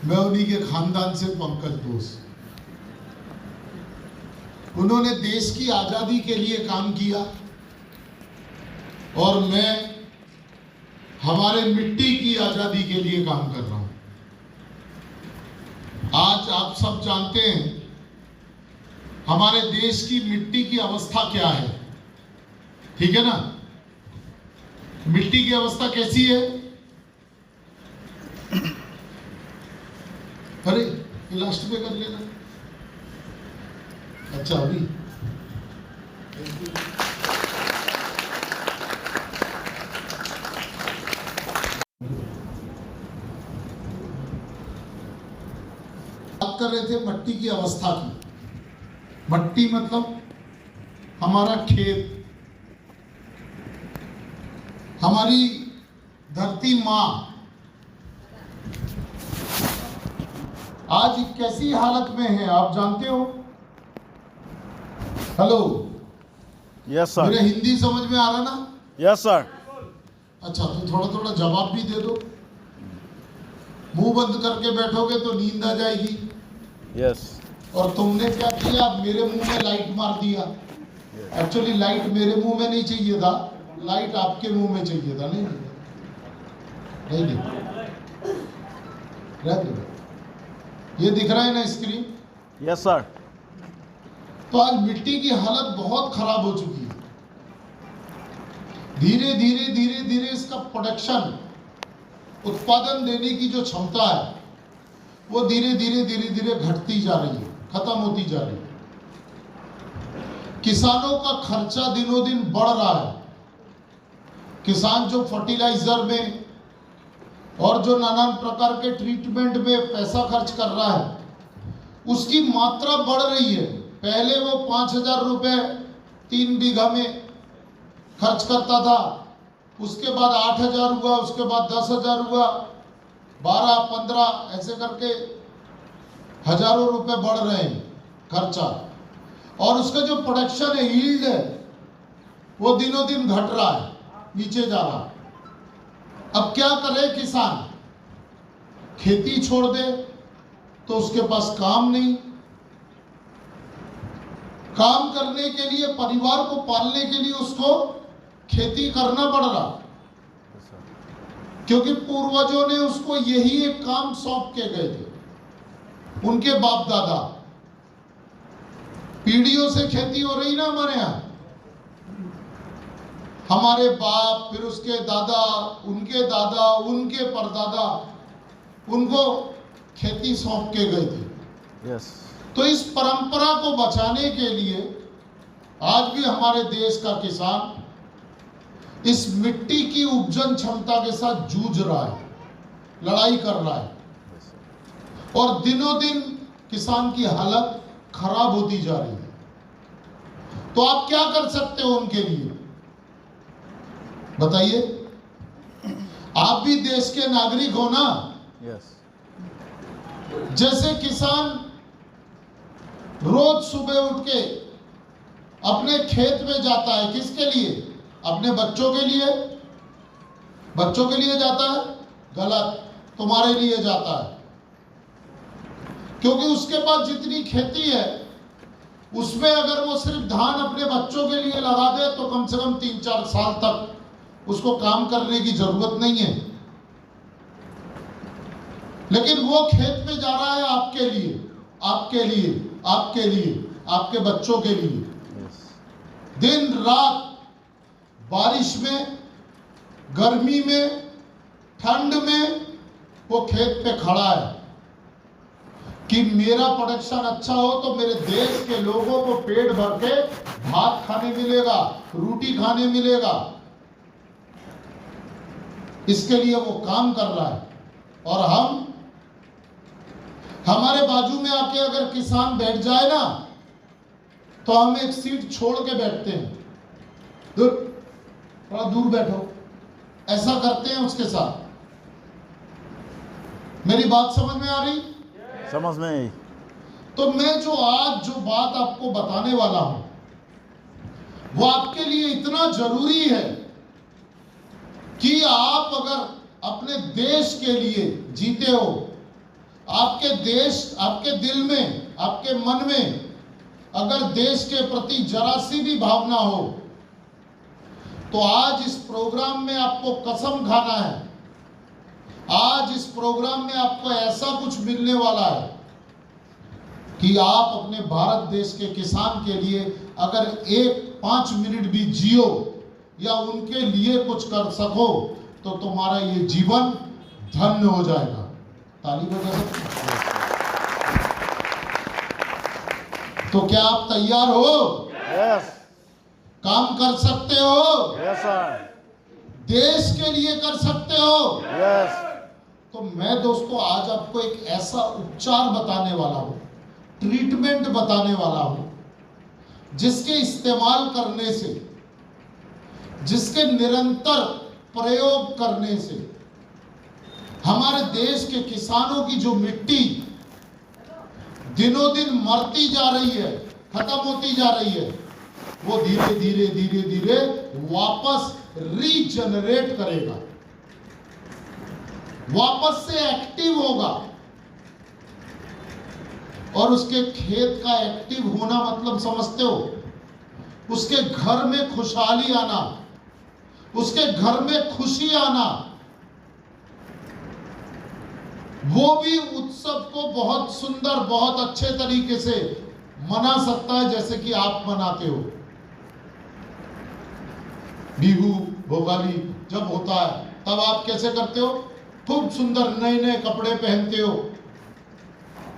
मैं उन्हीं के खानदान से पंकज बोस। उन्होंने देश की आजादी के लिए काम किया और मैं हमारे मिट्टी की आजादी के लिए काम कर रहा हूं। आज आप सब जानते हैं हमारे देश की मिट्टी की अवस्था क्या है, ठीक है ना। मिट्टी की अवस्था कैसी है? अरे लास्ट में कर लेना। अच्छा अभी बात कर रहे थे मट्टी की अवस्था की। मट्टी मतलब हमारा खेत, हमारी धरती माँ आज कैसी हालत में है आप जानते हो? Hello, yes sir. मेरे हिंदी समझ में आ रहा ना? Yes sir. अच्छा तो थोड़ा थोड़ा जवाब भी दे दो। मुंह बंद करके बैठोगे तो नींद आ जाएगी। यस। और तुमने क्या किया, मेरे मुंह में लाइट मार दिया। एक्चुअली लाइट मेरे मुंह में नहीं चाहिए था, लाइट आपके मुंह में चाहिए था। नहीं नहीं रहने दो। ये दिख रहा है ना स्क्रीन? Yes sir. तो आज मिट्टी की हालत बहुत खराब हो चुकी है। धीरे धीरे धीरे धीरे इसका प्रोडक्शन, उत्पादन देने की जो क्षमता है वो धीरे धीरे धीरे धीरे घटती जा रही है, खत्म होती जा रही है। किसानों का खर्चा दिनों दिन बढ़ रहा है। किसान जो फर्टिलाइजर में और जो नाना प्रकार के ट्रीटमेंट में पैसा खर्च कर रहा है, उसकी मात्रा बढ़ रही है। पहले वो 5,000 रुपए 3 बीघा में खर्च करता था, उसके बाद 8,000 हुआ, उसके बाद 10,000 हुआ, 12, 15 ऐसे करके हजारों रुपए बढ़ रहे हैं खर्चा। और उसका जो प्रोडक्शन है, यील्ड है, वो दिनों दिन घट रहा है, नीचे जा रहा है। अब क्या करे किसान? खेती छोड़ दे तो उसके पास काम नहीं। काम करने के लिए, परिवार को पालने के लिए उसको खेती करना पड़ रहा, क्योंकि पूर्वजों ने उसको यही एक काम सौंप के गए थे। उनके बाप दादा, पीढ़ियों से खेती हो रही ना हमारे यहां। हमारे बाप, फिर उसके दादा, उनके दादा, उनके परदादा, उनको खेती सौंप के गए थे। यस। तो इस परंपरा को बचाने के लिए आज भी हमारे देश का किसान इस मिट्टी की उपजन क्षमता के साथ जूझ रहा है, लड़ाई कर रहा है। और दिनों दिन किसान की हालत खराब होती जा रही है। तो आप क्या कर सकते हो उनके लिए, बताइए? आप भी देश के नागरिक हो ना? यस। जैसे किसान रोज सुबह उठ के अपने खेत में जाता है, किसके लिए? अपने बच्चों के लिए। बच्चों के लिए जाता है? गलत, तुम्हारे लिए जाता है। क्योंकि उसके पास जितनी खेती है उसमें अगर वो सिर्फ धान अपने बच्चों के लिए लगा दे तो कम से कम 3-4 साल तक उसको काम करने की जरूरत नहीं है। लेकिन वो खेत में जा रहा है आपके लिए, आपके लिए, आपके लिए, आपके बच्चों के लिए। दिन रात, बारिश में, गर्मी में, ठंड में वो खेत पे खड़ा है कि मेरा प्रोडक्शन अच्छा हो तो मेरे देश के लोगों को पेट भर के भात खाने मिलेगा, रोटी खाने मिलेगा। इसके लिए वो काम कर रहा है। और हम, हमारे बाजू में आके अगर किसान बैठ जाए ना तो हम एक सीट छोड़ के बैठते हैं, दूर, थोड़ा दूर बैठो, ऐसा करते हैं उसके साथ। मेरी बात समझ में आ रही? समझ में आई। तो मैं जो बात आपको बताने वाला हूं वो आपके लिए इतना जरूरी है कि आप अगर अपने देश के लिए जीते हो आपके देश, आपके दिल में, आपके मन में अगर देश के प्रति जरा सी भी भावना हो तो आज इस प्रोग्राम में आपको कसम खाना है, आज इस प्रोग्राम में आपको ऐसा कुछ मिलने वाला है कि आप अपने भारत देश के किसान के लिए अगर 5 मिनट भी जियो या उनके लिए कुछ कर सको तो तुम्हारा ये जीवन धन्य हो जाएगा। ताली बजा सकते? तो क्या आप तैयार हो? Yes. काम कर सकते हो? Yes, sir. देश के लिए कर सकते हो? Yes. तो मैं दोस्तों आज आपको एक ऐसा उपचार बताने वाला हूं, ट्रीटमेंट बताने वाला हूं, जिसके इस्तेमाल करने से, जिसके निरंतर प्रयोग करने से हमारे देश के किसानों की जो मिट्टी दिनों दिन मरती जा रही है, खत्म होती जा रही है, वो धीरे धीरे धीरे धीरे वापस रीजनरेट करेगा, वापस से एक्टिव होगा। और उसके खेत का एक्टिव होना मतलब समझते हो? उसके घर में खुशहाली आना, उसके घर में खुशी आना, वो भी उत्सव को बहुत सुंदर, बहुत अच्छे तरीके से मना सकता है जैसे कि आप मनाते हो। बिहू, भोगाली जब होता है तब आप कैसे करते हो? खूब सुंदर नए नए कपड़े पहनते हो,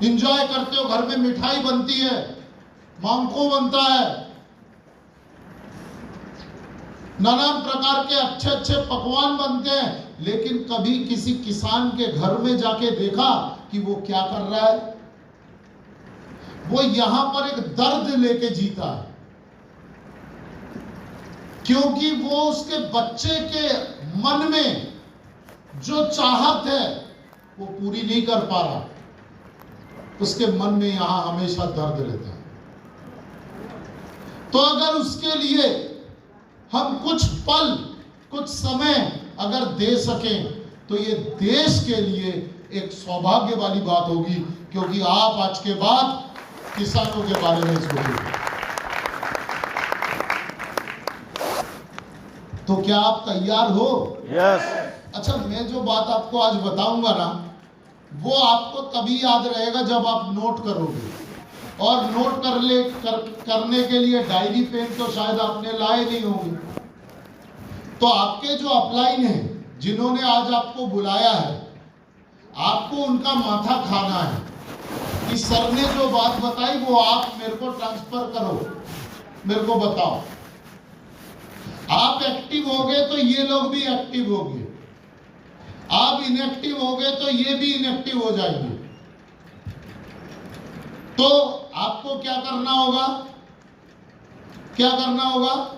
एंजॉय करते हो, घर में मिठाई बनती है, मांको बनता है, नाना प्रकार के अच्छे अच्छे पकवान बनते हैं। लेकिन कभी किसी किसान के घर में जाके देखा कि वो क्या कर रहा है? वो यहां पर एक दर्द लेके जीता है, क्योंकि वो उसके बच्चे के मन में जो चाहत है वो पूरी नहीं कर पा रहा, उसके मन में यहां हमेशा दर्द रहता है। तो अगर उसके लिए हम कुछ पल, कुछ समय अगर दे सकें तो ये देश के लिए एक सौभाग्य वाली बात होगी, क्योंकि आप आज के बाद किसानों के बारे में सोचेंगे। तो क्या आप तैयार हो? Yes. अच्छा, मैं जो बात आपको आज बताऊंगा ना, वो आपको तभी याद रहेगा जब आप नोट करोगे। और नोट करने के लिए डायरी पेन तो शायद आपने लाए नहीं होंगे। तो आपके जो अपलाइन हैं, जिन्होंने आज आपको बुलाया है, आपको उनका माथा खाना है कि सर ने जो बात बताई वो आप मेरे को ट्रांसफर करो, मेरे को बताओ। आप एक्टिव हो गए तो ये लोग भी एक्टिव हो गए, आप इनएक्टिव हो गए तो ये भी इनएक्टिव हो जाएंगे। तो आपको क्या करना होगा? क्या करना होगा?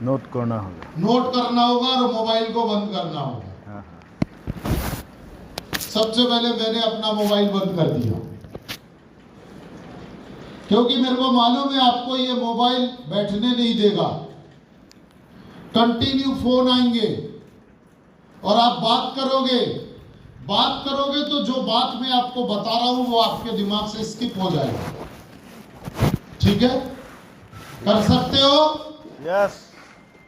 नोट करना होगा। नोट करना होगा और मोबाइल को बंद करना होगा। हाँ। सबसे पहले मैंने अपना मोबाइल बंद कर दिया, क्योंकि मेरे को मालूम है आपको ये मोबाइल बैठने नहीं देगा। कंटिन्यू फोन आएंगे और आप बात करोगे तो जो बात मैं आपको बता रहा हूं वो आपके दिमाग से स्किप हो जाएगा। ठीक है? कर सकते हो? Yes.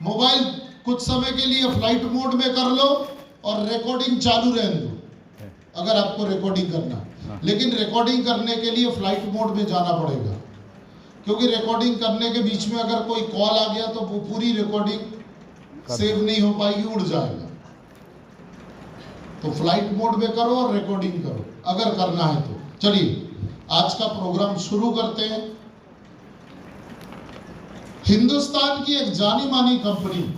मोबाइल कुछ समय के लिए फ्लाइट मोड में कर लो और रिकॉर्डिंग चालू रहने दो, अगर आपको रिकॉर्डिंग करना। लेकिन रिकॉर्डिंग करने के लिए फ्लाइट मोड में जाना पड़ेगा, क्योंकि रिकॉर्डिंग करने के बीच में अगर कोई कॉल आ गया तो वो पूरी रिकॉर्डिंग सेव नहीं हो पाएगी, उड़ जाएगा। तो फ्लाइट मोड में करो और रिकॉर्डिंग करो अगर करना है तो। चलिए आज का प्रोग्राम शुरू करते हैं। हिंदुस्तान की एक जानी मानी कंपनी,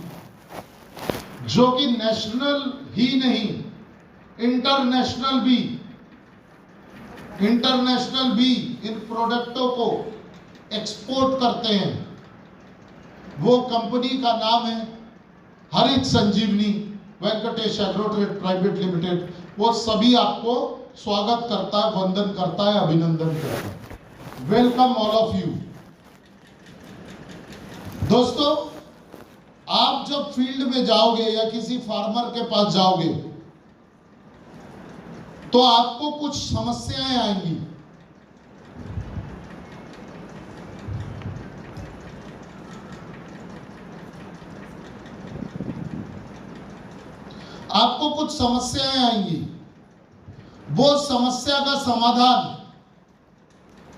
जो कि नेशनल ही नहीं इंटरनेशनल भी इन प्रोडक्टों को एक्सपोर्ट करते हैं, वो कंपनी का नाम है हरित संजीवनी वेंकटेश एग्रोट्रेड प्राइवेट लिमिटेड। वो सभी आपको स्वागत करता है, वंदन करता है, अभिनंदन करता है। Welcome all of you. दोस्तों, आप जब फील्ड में जाओगे या किसी फार्मर के पास जाओगे तो आपको कुछ समस्याएं आएंगी। आपको कुछ समस्याएं आएंगी। वो समस्या का समाधान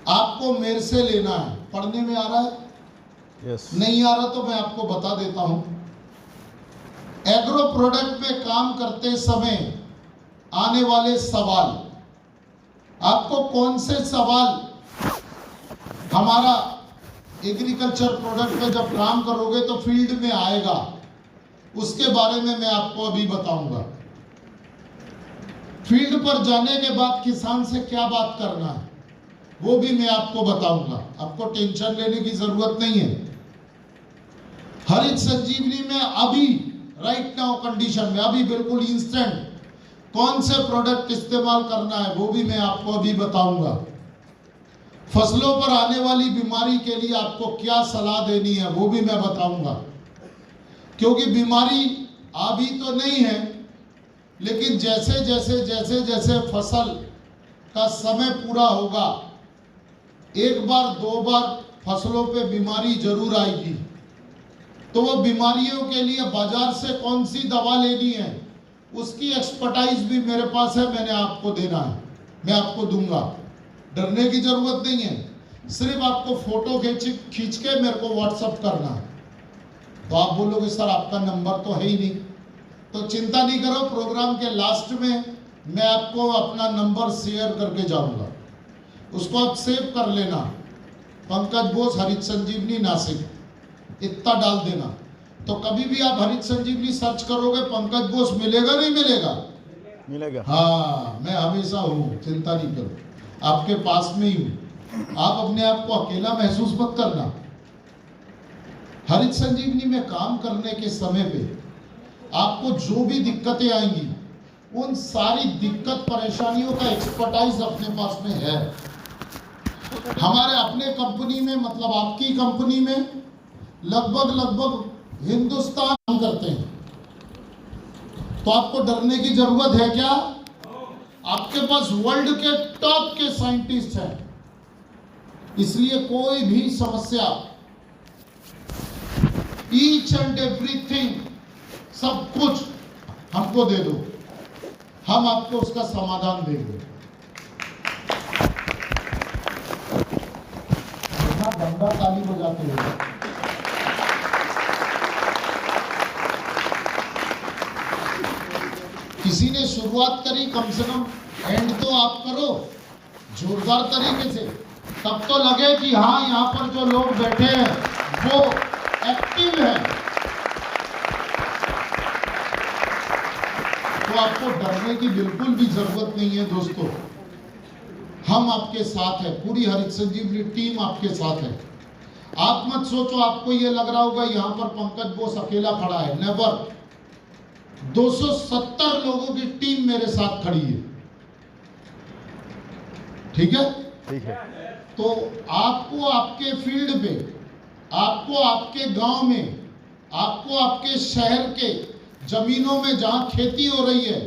आपको मेरे से लेना है। पढ़ने में आ रहा है? यस। नहीं आ रहा तो मैं आपको बता देता हूं। एग्रो प्रोडक्ट में काम करते समय आने वाले सवाल, आपको कौन से सवाल हमारा एग्रीकल्चर प्रोडक्ट में जब काम करोगे तो फील्ड में आएगा, उसके बारे में मैं आपको अभी बताऊंगा। फील्ड पर जाने के बाद किसान से क्या बात करना है वो भी मैं आपको बताऊंगा। आपको टेंशन लेने की जरूरत नहीं है। हरित संजीवनी में अभी राइट नाउ कंडीशन में अभी बिल्कुल इंस्टेंट कौन से प्रोडक्ट इस्तेमाल करना है वो भी मैं आपको अभी बताऊंगा। फसलों पर आने वाली बीमारी के लिए आपको क्या सलाह देनी है वो भी मैं बताऊंगा। क्योंकि बीमारी अभी तो नहीं है, लेकिन जैसे जैसे जैसे जैसे फसल का समय पूरा होगा, एक बार दो बार फसलों पे बीमारी जरूर आएगी। तो वो बीमारियों के लिए बाजार से कौन सी दवा लेनी है उसकी एक्सपर्टाइज भी मेरे पास है, मैंने आपको देना है, मैं आपको दूंगा। डरने की जरूरत नहीं है। सिर्फ आपको फोटो खींच के मेरे को व्हाट्सअप करना है। तो आप बोलोगे सर आपका नंबर तो है ही नहीं, तो चिंता नहीं करो, प्रोग्राम के लास्ट में मैं आपको अपना नंबर शेयर करके जाऊंगा, उसको आप सेव कर लेना। पंकज बोस हरित संजीवनी नासिक इतना डाल देना, तो कभी भी आप हरित संजीवनी सर्च करोगे पंकज बोस मिलेगा, नहीं मिलेगा? मिलेगा। हाँ, मैं हमेशा हूँ, चिंता नहीं करो, आपके पास में ही हूँ। आप अपने आप को अकेला महसूस मत करना। हरित संजीवनी में काम करने के समय पे आपको जो भी दिक्कतें आएंगी, उन सारी दिक्कत परेशानियों का एक्सपर्टाइज अपने पास में है। हमारे अपने कंपनी में, मतलब आपकी कंपनी में लगभग हिंदुस्तान काम करते हैं। तो आपको डरने की जरूरत है क्या? आपके पास वर्ल्ड के टॉप के साइंटिस्ट हैं, इसलिए कोई भी समस्या, ईच एंड एवरीथिंग, सब कुछ हमको दे दो, हम आपको उसका समाधान देंगे। गंगा ताली बजाते हुए किसी ने शुरुआत करी, कम से कम एंड तो आप करो जोरदार तरीके से, तब तो लगे कि हाँ यहाँ पर जो लोग बैठे हैं वो एक्टिव है। तो आपको डरने की बिल्कुल भी जरूरत नहीं है दोस्तों, हम आपके साथ हैं, पूरी हरित संजीवनी टीम आपके साथ है। आप मत सोचो, आपको ये लग रहा होगा यहाँ पर पंकज बोस अकेला खड़ा है, नेवर। 270 लोगों की टीम मेरे साथ खड़ी है, ठीक है? ठीक है। तो आपको आपके फील्ड पे, आपको आपके गांव में, आपको आपके शहर के जमीनों में जहां खेती हो रही है,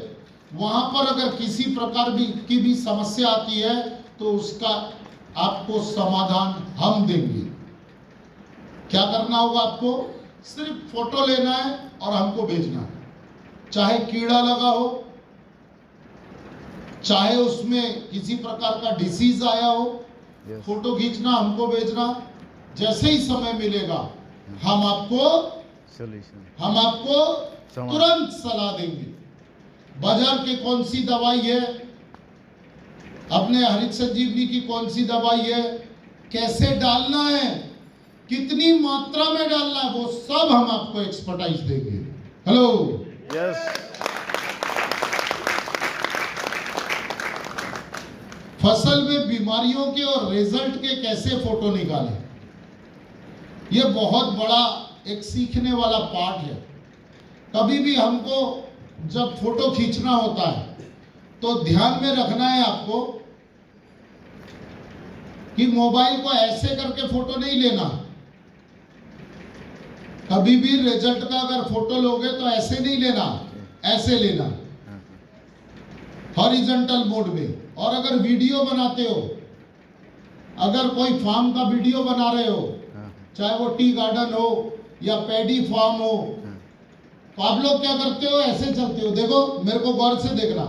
वहां पर अगर किसी प्रकार की भी समस्या आती है तो उसका आपको समाधान हम देंगे। क्या करना होगा? आपको सिर्फ फोटो लेना है और हमको भेजना है। चाहे कीड़ा लगा हो, चाहे उसमें किसी प्रकार का डिसीज आया हो, फोटो खींचना, हमको भेजना। जैसे ही समय मिलेगा हम आपको तुरंत सलाह देंगे। बाजार की कौन सी दवाई है, अपने हरित संजीवनी की कौन सी दवाई है, कैसे डालना है, कितनी मात्रा में डालना है, वो सब हम आपको एक्सपर्टाइज देंगे। Hello, yes. फसल में बीमारियों के और रिजल्ट के कैसे फोटो निकालें, यह बहुत बड़ा एक सीखने वाला पार्ट है। कभी भी हमको जब फोटो खींचना होता है तो ध्यान में रखना है आपको कि मोबाइल को ऐसे करके फोटो नहीं लेना। कभी भी रिजल्ट का अगर फोटो लोगे तो ऐसे नहीं लेना, ऐसे लेना। हॉरिजॉन्टल मोड में। और अगर वीडियो बनाते हो, अगर कोई फार्म का वीडियो बना रहे हो, चाहे वो टी गार्डन हो या पैडी फार्म हो, तो आप लोग क्या करते हो, ऐसे चलते हो। देखो मेरे को गौर से देखना,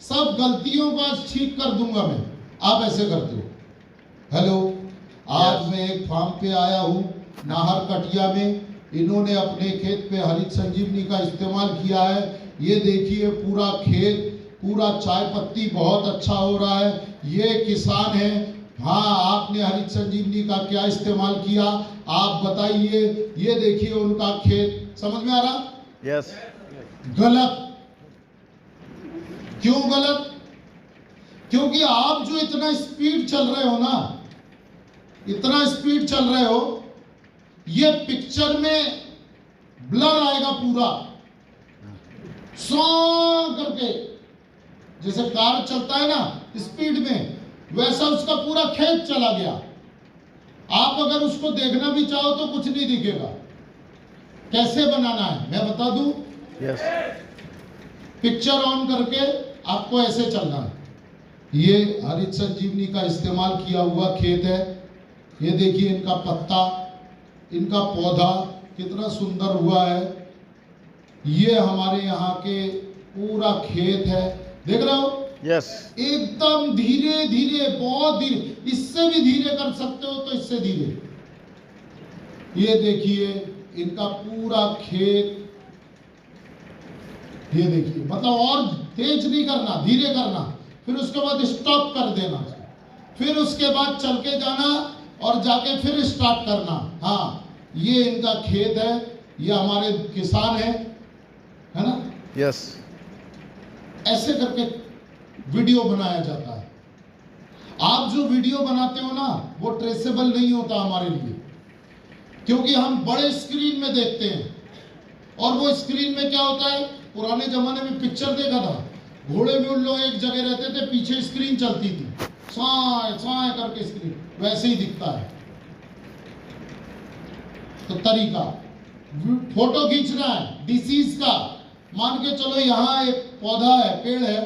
सब गलतियों को आज ठीक कर दूंगा मैं। आप ऐसे करते हो। हेलो, आज मैं एक फार्म पे आया हूँ नाहर कटिया में। इन्होंने अपने खेत पे हरित संजीवनी का इस्तेमाल किया है। ये देखिए पूरा खेत, पूरा चाय पत्ती बहुत अच्छा हो रहा है। ये किसान है। हाँ, आपने हरित संजीवनी का क्या इस्तेमाल किया, आप बताइए। ये देखिए उनका खेत। समझ में आ रहा? यस। गलत। क्यों गलत? क्योंकि आप जो इतना स्पीड चल रहे हो ना, इतना स्पीड चल रहे हो, ये पिक्चर में ब्लर आएगा पूरा सौ करके। जैसे कार चलता है ना स्पीड में, वैसा उसका पूरा खेत चला गया। आप अगर उसको देखना भी चाहो तो कुछ नहीं दिखेगा। कैसे बनाना है मैं बता दूं। यस। पिक्चर ऑन करके आपको ऐसे चलना है। ये हरित संजीवनी का इस्तेमाल किया हुआ खेत है। ये देखिए इनका पत्ता, इनका पौधा कितना सुंदर हुआ है। ये हमारे यहाँ के पूरा खेत है, देख रहे हो? यस। एकदम धीरे धीरे, बहुत धीरे, इससे भी धीरे कर सकते हो तो इससे धीरे। ये देखिए इनका पूरा खेत। ये देखिए, मतलब और तेज नहीं करना, धीरे करना, फिर उसके बाद स्टॉप कर देना, फिर उसके बाद चल के जाना और जाके फिर स्टार्ट करना। हाँ, ये इनका खेत है, ये हमारे किसान है ना? यस। ऐसे करके वीडियो बनाया जाता है। आप जो वीडियो बनाते हो ना, वो ट्रेसेबल नहीं होता हमारे लिए, क्योंकि हम बड़े स्क्रीन में देखते हैं। और वो स्क्रीन में क्या होता है, पुराने जमाने में पिक्चर देखा था, घोड़े में उन लोग एक जगह रहते थे, पीछे स्क्रीन चलती थी, साए साए करके स्क्रीन, वैसे ही दिखता है। तो तरीका, फोटो खींचना है डिसीज का। मान के चलो यहाँ एक पौधा है, पेड़ है,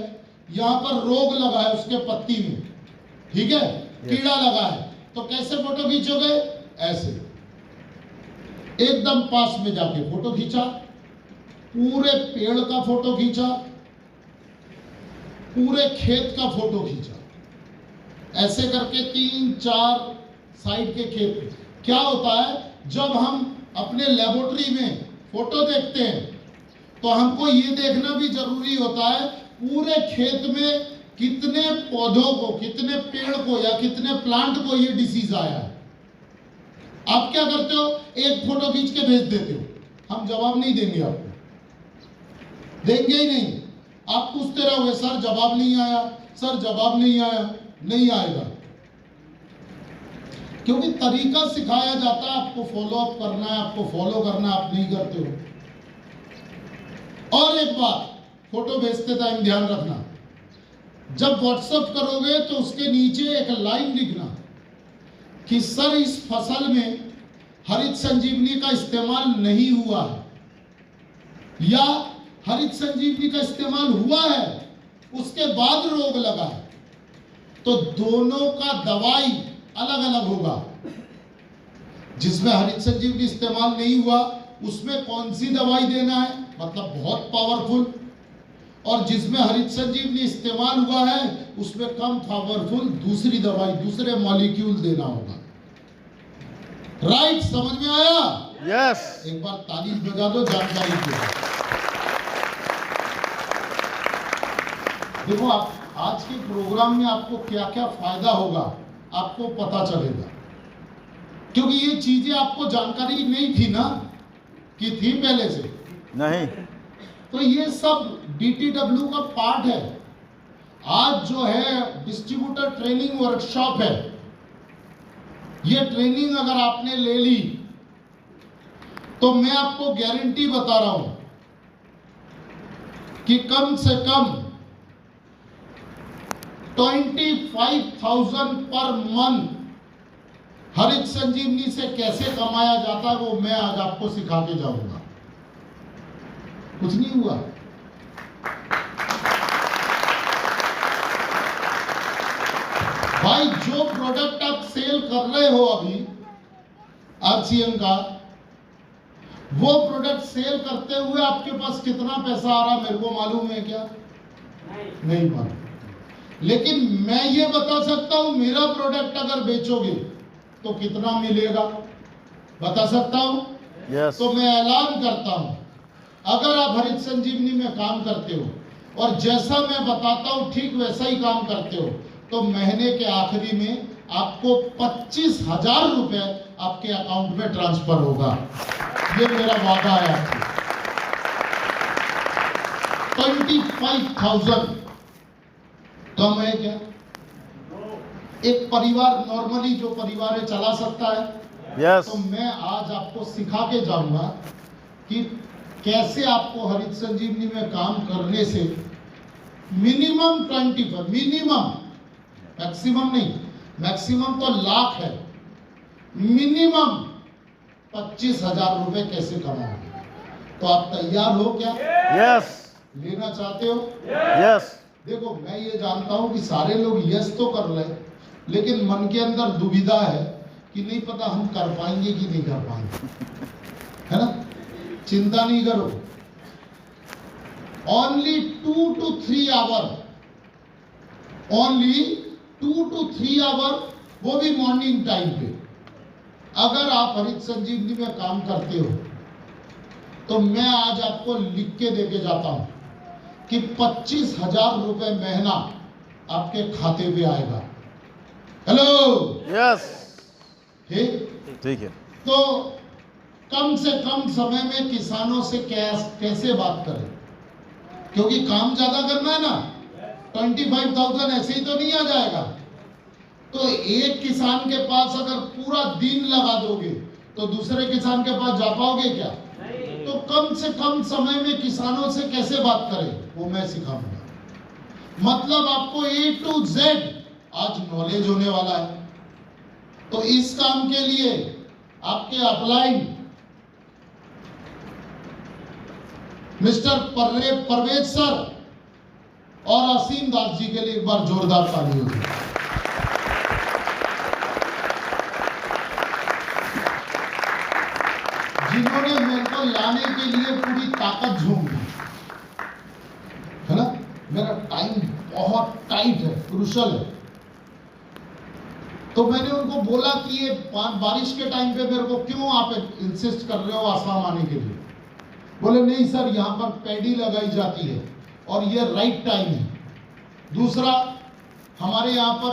यहाँ पर रोग लगा है उसके पत्ती में, ठीक है, कीड़ा लगा है, तो कैसे फोटो खींचोगे? ऐसे एकदम पास में जाके फोटो खींचा, पूरे पेड़ का फोटो खींचा, पूरे खेत का फोटो खींचा, ऐसे करके 3-4 साइड के खेत। क्या होता है, जब हम अपने लेबोरेटरी में फोटो देखते हैं तो हमको ये देखना भी जरूरी होता है पूरे खेत में कितने पौधों को, कितने पेड़ को या कितने प्लांट को ये डिसीज आया है। आप क्या करते हो, एक फोटो खींच के भेज देते हो, हम जवाब नहीं देंगे आपको, देंगे ही नहीं। आप पूछते रहोगे, सर जवाब नहीं आया, सर जवाब नहीं आया। नहीं आएगा, क्योंकि तरीका सिखाया जाता है, आपको फॉलो अप करना है, आपको फॉलो करना, आप नहीं करते हो। और एक बात, फोटो भेजते टाइम ध्यान रखना, जब व्हाट्सएप करोगे तो उसके नीचे एक लाइन लिखना कि सर इस फसल में हरित संजीवनी का इस्तेमाल नहीं हुआ है, या हरित संजीवनी का इस्तेमाल हुआ है उसके बाद रोग लगा है। तो दोनों का दवाई अलग अलग होगा। जिसमें हरित संजीवनी इस्तेमाल नहीं हुआ उसमें कौन सी दवाई देना है, मतलब बहुत पावरफुल, और जिसमें हरित संजीवनी इस्तेमाल हुआ है उसमें कम पावरफुल दूसरी दवाई, दूसरे मॉलिक्यूल देना होगा। राइट, समझ में आया? यस। एक बार ताली बजा दो जानकारी के लिए। देखो आप आज के प्रोग्राम में आपको क्या क्या फायदा होगा आपको पता चलेगा, क्योंकि ये चीजें आपको जानकारी नहीं थी ना, कि थी पहले से नहीं। तो ये सब DTW का पार्ट है। आज जो है डिस्ट्रीब्यूटर ट्रेनिंग वर्कशॉप है। ये ट्रेनिंग अगर आपने ले ली तो मैं आपको गारंटी बता रहा हूं कि कम से कम 25,000 पर मंथ हरित संजीवनी से कैसे कमाया जाता है वो मैं आज आपको सिखा के जाऊंगा। कुछ नहीं हुआ। भाई जो प्रोडक्ट आप सेल कर रहे हो अभी आरसीएम का, वो प्रोडक्ट सेल करते हुए आपके पास कितना पैसा आ रहा मेरे को मालूम है क्या? नहीं मालूम। लेकिन मैं ये बता सकता हूं मेरा प्रोडक्ट अगर बेचोगे तो कितना मिलेगा, बता सकता हूं। यस तो मैं ऐलान करता हूं, अगर आप हरित संजीवनी में काम करते हो और जैसा मैं बताता हूं ठीक वैसा ही काम करते हो, तो महीने के आखिरी में आपको 25,000 रुपए आपके अकाउंट में ट्रांसफर होगा। ये मेरा वादा है आपसे। 25,000 कम है क्या? एक परिवार नॉर्मली जो परिवार है चला सकता है। यस तो मैं आज आपको सिखा के जाऊंगा कि कैसे आपको हरित संजीवनी में काम करने से मिनिमम 25, मिनिमम, मैक्सिमम नहीं, मैक्सिमम तो लाख है, मिनिमम 25,000 रुपए कैसे कमाओगे। तो आप तैयार हो क्या? यस लेना चाहते हो? यस देखो मैं ये जानता हूं कि सारे लोग यस तो कर रहे हैं, लेकिन मन के अंदर दुविधा है कि नहीं पता हम कर पाएंगे कि नहीं कर पाएंगे, है ना? चिंता नहीं करो, only 2 to 3 hour, only 2 to 3 hour, वो भी मॉर्निंग टाइम पे अगर आप हरित संजीवनी में काम करते हो तो मैं आज आपको लिख के देके जाता हूं कि 25,000 रुपए महीना आपके खाते पे आएगा। हेलो, यस ठीक है। तो कम से कम समय में किसानों से कैसे बात करें, क्योंकि काम ज्यादा करना है ना। 25,000 ऐसे ही तो नहीं आ जाएगा। तो एक किसान के पास अगर पूरा दिन लगा दोगे तो दूसरे किसान के पास जा पाओगे क्या? तो कम से कम समय में किसानों से कैसे बात करें वो मैं सिखाऊंगा। मतलब आपको A to Z आज नॉलेज होने वाला है। तो इस काम के लिए आपके अपलाइन मिस्टर परवेज सर और असीम दास जी के लिए एक बार जोरदार ताली होगी। जिन्होंने मेरे को लाने के लिए पूरी ताकत झोंक दी, है ना। मेरा टाइम बहुत टाइट है, क्रूशल है। तो मैंने उनको बोला कि ये बारिश के टाइम पे मेरे को क्यों आप इंसिस्ट कर रहे हो आसाम आने के लिए। बोले नहीं सर, यहाँ पर पैडी लगाई जाती है और ये राइट टाइम है। दूसरा, हमारे यहाँ पर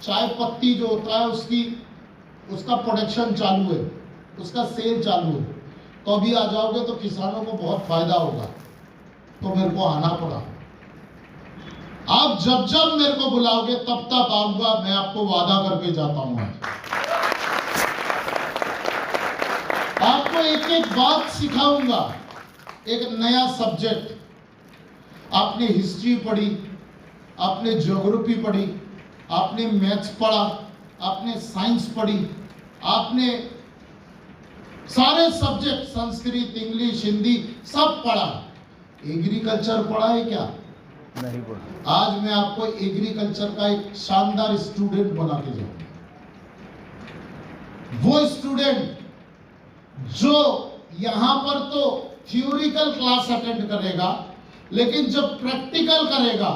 चाय पत्ती जो होता है उसका प्रोडक्शन चालू है, उसका सेल चालू है। तो अभी आ जाओगे तो किसानों को बहुत फायदा होगा। तो मेरे को आना पड़ा। आप जब जब मेरे को बुलाओगे तब तक आऊंगा, मैं आपको वादा करके जाता हूं। आपको एक एक बात सिखाऊंगा, एक नया सब्जेक्ट। आपने हिस्ट्री पढ़ी, आपने ज्योग्राफी पढ़ी, आपने मैथ्स पढ़ा, आपने साइंस पढ़ी, आपने सारे सब्जेक्ट संस्कृत, इंग्लिश, हिंदी सब पढ़ा। एग्रीकल्चर पढ़ा है क्या? नहीं पढ़ा। आज मैं आपको एग्रीकल्चर का एक शानदार स्टूडेंट बना के जाऊंगा। वो स्टूडेंट जो यहां पर तो थ्योरिकल क्लास अटेंड करेगा, लेकिन जब प्रैक्टिकल करेगा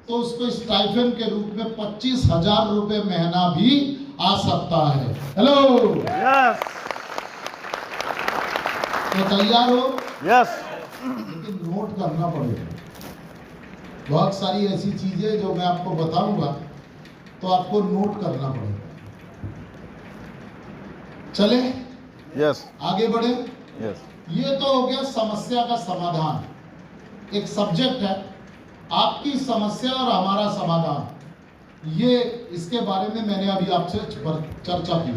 तो उसको स्टाइपेंड के रूप में 25,000 रुपए महीना भी आ सकता है। हेलो, यस तो तैयार हो? यस लेकिन नोट करना पड़ेगा। बहुत सारी ऐसी चीजें जो मैं आपको बताऊंगा तो आपको नोट करना पड़ेगा। चले यस आगे बढ़े। यस ये तो हो गया समस्या का समाधान। एक सब्जेक्ट है, आपकी समस्या और हमारा समाधान। ये इसके बारे में मैंने अभी आपसे चर्चा की।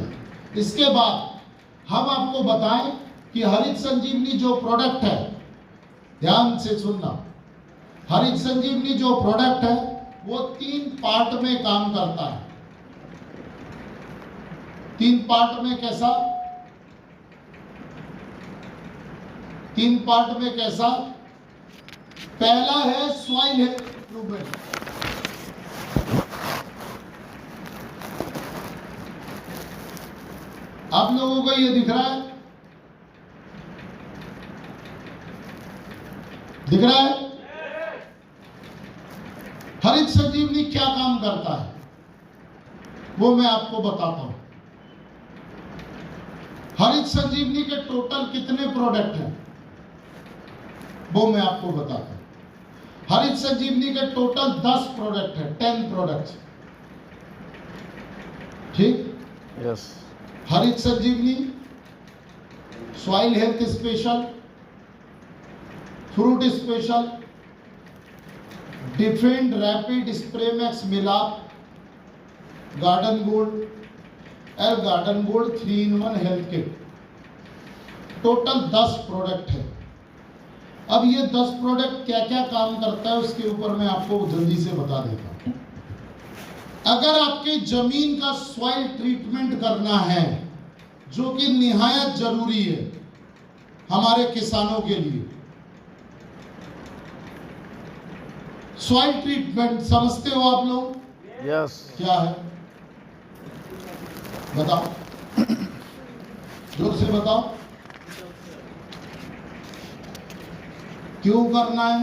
इसके बाद हम आपको बताएं कि हरित संजीवनी जो प्रोडक्ट है, ध्यान से सुनना, हरित संजीवनी जो प्रोडक्ट है वो 3 पार्ट में काम करता है। 3 पार्ट में कैसा? 3 पार्ट में कैसा? पहला है सॉइल हेल्थ इंप्रूवमेंट। आप लोगों को ये दिख रहा है? दिख रहा है? हरित संजीवनी क्या काम करता है वो मैं आपको बताता हूं। हरित संजीवनी के टोटल कितने प्रोडक्ट हैं वो मैं आपको बताता हूं। हरित संजीवनी के टोटल 10 प्रोडक्ट है, 10 प्रोडक्ट्स। ठीक? Yes. Harit Sanjeevani, soil health special, fruit special, defend rapid spray max Milap, garden gold और garden gold 3-in-1 health kit. Total 10 product है। अब ये 10 प्रोडक्ट क्या क्या काम करता है उसके ऊपर मैं आपको जल्दी से बता देता हूं। अगर आपके जमीन का सॉइल ट्रीटमेंट करना है जो कि निहायत जरूरी है हमारे किसानों के लिए, सॉइल ट्रीटमेंट समझते हो आप लोग? यस। क्या है बताओ, जोर से बताओ। क्यों करना है?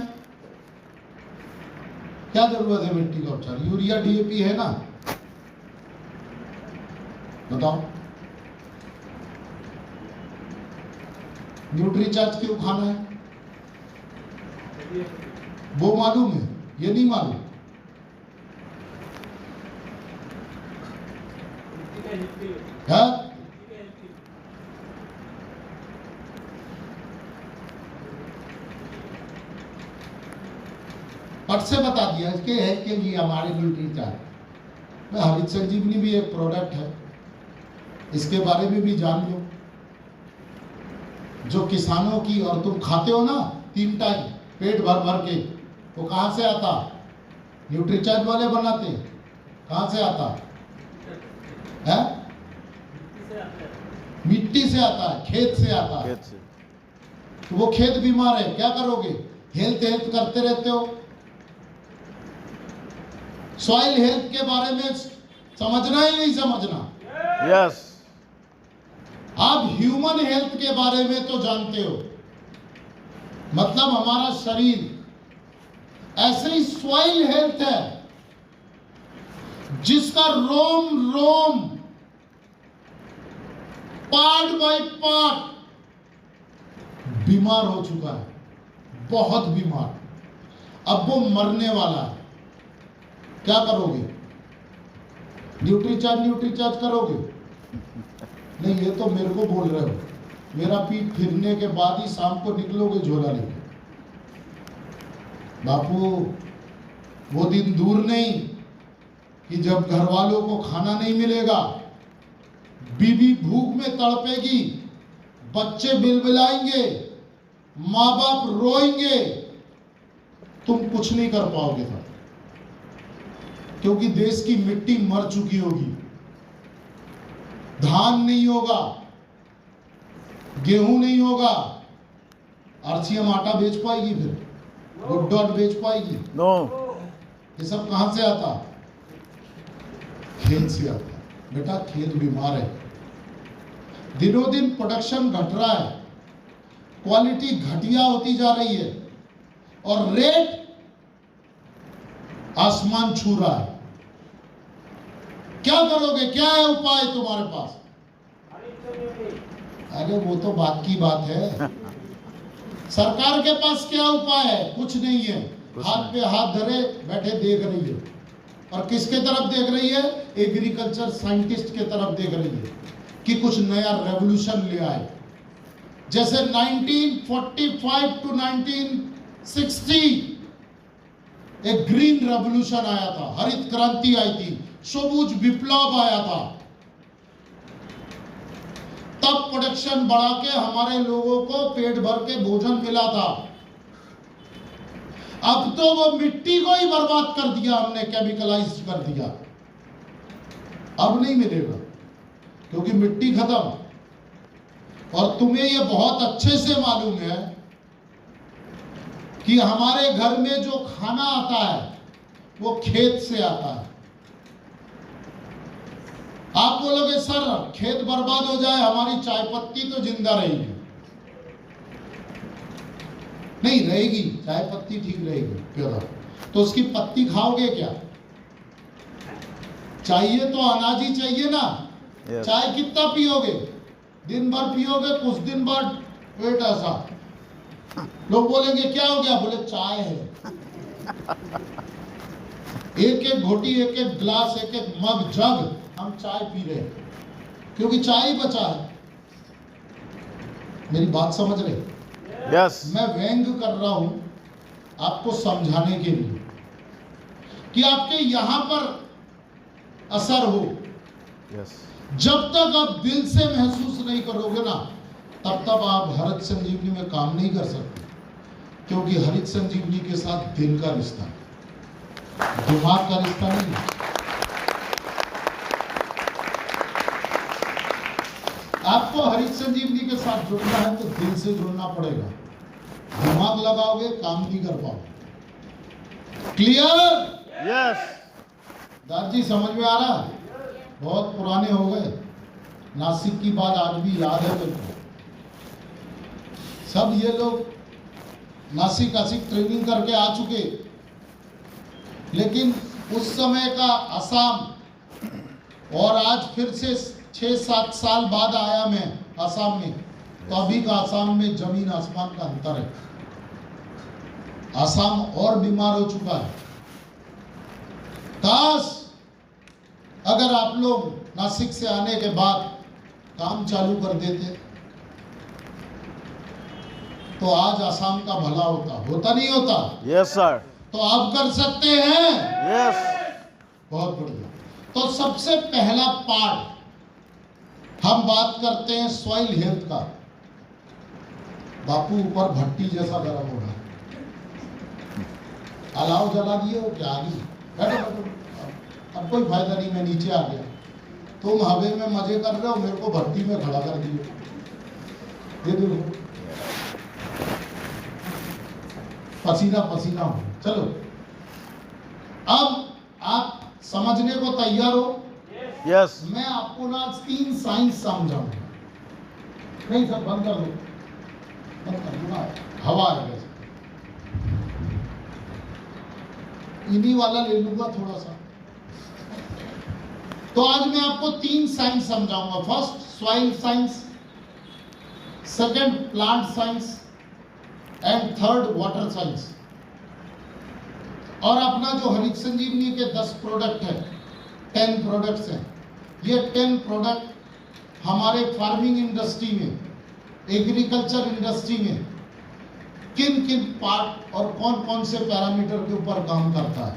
क्या जरूरत है मिट्टी का उपचार? यूरिया डीएपी है ना, बताओ। न्यूट्रीचार्ज क्यों खाना है वो मालूम है? ये नहीं मालूम? है? पट से बता दिया इसके है के लिए हमारे न्यूट्रीचार्ज। हरित संजीवनी भी एक प्रोडक्ट है, इसके बारे में भी जान लो। जो किसानों की, और तुम खाते हो ना 3 टाइम पेट भर भर के, वो कहां से आता? न्यूट्रीचार्ज वाले बनाते। कहां से आता है? मिट्टी से आता है, खेत से आता है। खेत से। तो वो खेत बीमार है, क्या करोगे? हेल्थ हेल्थ करते रहते हो। सॉइल हेल्थ के बारे में समझना ही नहीं समझना? यस। आप ह्यूमन हेल्थ के बारे में तो जानते हो, मतलब हमारा शरीर। ऐसे ही सॉइल हेल्थ है जिसका रोम रोम, पार्ट बाय पार्ट बीमार हो चुका है, बहुत बीमार। अब वो मरने वाला है। क्या करोगे? न्यूट्रीचार्ज करोगे? नहीं, ये तो मेरे को बोल रहे हो। मेरा पीठ फिरने के बाद ही शाम को निकलोगे झोला लेके। बापू, वो दिन दूर नहीं कि जब घर वालों को खाना नहीं मिलेगा, बीवी भूख में तड़पेगी, बच्चे बिलबिलाएंगे, माँ बाप रोएंगे, तुम कुछ नहीं कर पाओगे तब, क्योंकि देश की मिट्टी मर चुकी होगी। धान नहीं होगा, गेहूं नहीं होगा, आरसीएम आटा बेच पाएगी? फिर गुड डॉट बेच पाएगी? नो। ये सब कहां से आता? खेत से आता। बेटा, खेत बीमार है, दिनों दिन प्रोडक्शन घट रहा है, क्वालिटी घटिया होती जा रही है, और रेट आसमान छू रहा है। क्या करोगे? क्या है उपाय तुम्हारे पास? अरे वो तो बात की बात है। सरकार के पास क्या उपाय है? कुछ नहीं है। हाथ पे हाथ धरे बैठे देख रही है। और किसके तरफ देख रही है? एग्रीकल्चर साइंटिस्ट के तरफ देख रही है कि कुछ नया रेवोल्यूशन ले आए। जैसे 1945 टू 1960 एक ग्रीन रेवोल्यूशन आया था, हरित क्रांति आई थी, सबुज विप्लव आया था। तब प्रोडक्शन बढ़ा के हमारे लोगों को पेट भर के भोजन मिला था। अब तो वो मिट्टी को ही बर्बाद कर दिया हमने, केमिकलाइज कर दिया। अब नहीं मिलेगा क्योंकि मिट्टी खत्म। और तुम्हें ये बहुत अच्छे से मालूम है कि हमारे घर में जो खाना आता है वो खेत से आता है। आप बोलोगे सर खेत बर्बाद हो जाए हमारी चाय पत्ती तो जिंदा रहेगी। नहीं रहेगी, चाय पत्ती ठीक रहेगी क्यों? तो उसकी पत्ती खाओगे क्या? चाहिए तो अनाज ही चाहिए ना। Yes. चाय कितना पियोगे? दिन भर पियोगे, कुछ दिन बाद पेट ऐसा, लोग बोलेंगे क्या हो गया? बोले चाय है। एक एक घोटी, एक एक ग्लास, एक एक मग, जग हम चाय पी रहे हैं क्योंकि चाय ही बचा है। मेरी बात समझ रहे? Yes. मैं व्यंग कर रहा हूं आपको समझाने के लिए कि आपके यहां पर असर हो। Yes. जब तक आप दिल से महसूस नहीं करोगे ना, तब तक आप हरित संजीवनी में काम नहीं कर सकते, क्योंकि हरित संजीवनी के साथ दिल का रिश्ता है, दिमाग का रिश्ता नहीं है। आपको हरित संजीवनी के साथ जुड़ना है तो दिल से जुड़ना पड़ेगा। दिमाग लगाओगे काम नहीं कर पाओगे। क्लियर? Yes. दादाजी समझ में आ रहा? बहुत पुराने हो गए, नासिक की बात आज भी याद है मेरे को। सब ये लोग नासिक ट्रेनिंग करके आ चुके, लेकिन उस समय का असम और आज फिर से 6-7 साल बाद आया मैं असम में, तो अभी का असम में जमीन आसमान का अंतर है। असम और बीमार हो चुका है। काश अगर आप लोग नासिक से आने के बाद काम चालू कर देते तो आज आसाम का भला होता नहीं होता? Yes, sir. तो आप कर सकते हैं। Yes. बहुत बढ़िया। तो सबसे पहला पार्ट हम बात करते हैं सॉइल हेल्थ का। बापू ऊपर भट्टी जैसा गर्म हो रहा है, अलाव जला दिए हो क्या? आगे बैठो बैठो, अब कोई फायदा नहीं, मैं नीचे आ गया। तुम हवे में मजे कर रहे हो, मेरे को भट्टी में खड़ा कर दिए। ये देखो पसीना पसीना हो। चलो अब आप समझने को तैयार हो? Yes. मैं आपको ना 3 साइंस समझाऊंगा। नहीं सर बंद कर दो, बंद कर दो ना, हवा है वैसे। इन्हीं वाला ले लूंगा थोड़ा सा। तो आज मैं आपको 3 साइंस समझाऊंगा। First soil science, second plant science and third water science. और अपना जो हरित संजीवनी के 10 प्रोडक्ट है, 10 प्रोडक्ट्स हैं, ये 10 प्रोडक्ट हमारे फार्मिंग इंडस्ट्री में, एग्रीकल्चर इंडस्ट्री में किन किन पार्ट और कौन कौन से पैरामीटर के ऊपर काम करता है।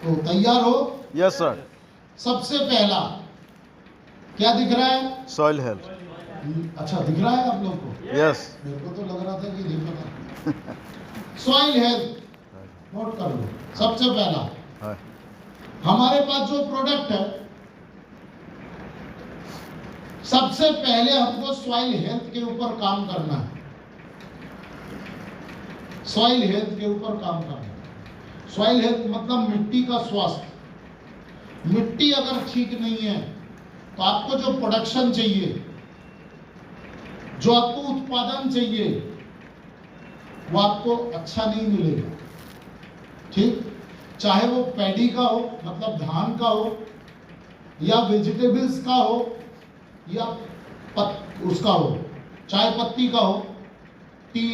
तो तैयार हो? Yes, sir. सबसे पहला क्या दिख रहा है? Soil health. अच्छा दिख रहा है आप लोग को? Yes. मेरे को तो लग रहा था कि नहीं पता। सॉइल हेल्थ नोट कर लो। सबसे पहला Hi. हमारे पास जो प्रोडक्ट है, सबसे पहले हमको सॉइल हेल्थ के ऊपर काम करना है। सॉइल हेल्थ के ऊपर काम करना है। सॉइल हेल्थ मतलब मिट्टी का स्वास्थ्य। मिट्टी अगर ठीक नहीं है तो आपको जो प्रोडक्शन चाहिए, जो आपको उत्पादन चाहिए, वो आपको अच्छा नहीं मिलेगा। ठीक, चाहे वो पैडी का हो, मतलब धान का हो, या वेजिटेबल्स का हो, या उसका हो, चाय पत्ती का हो, टी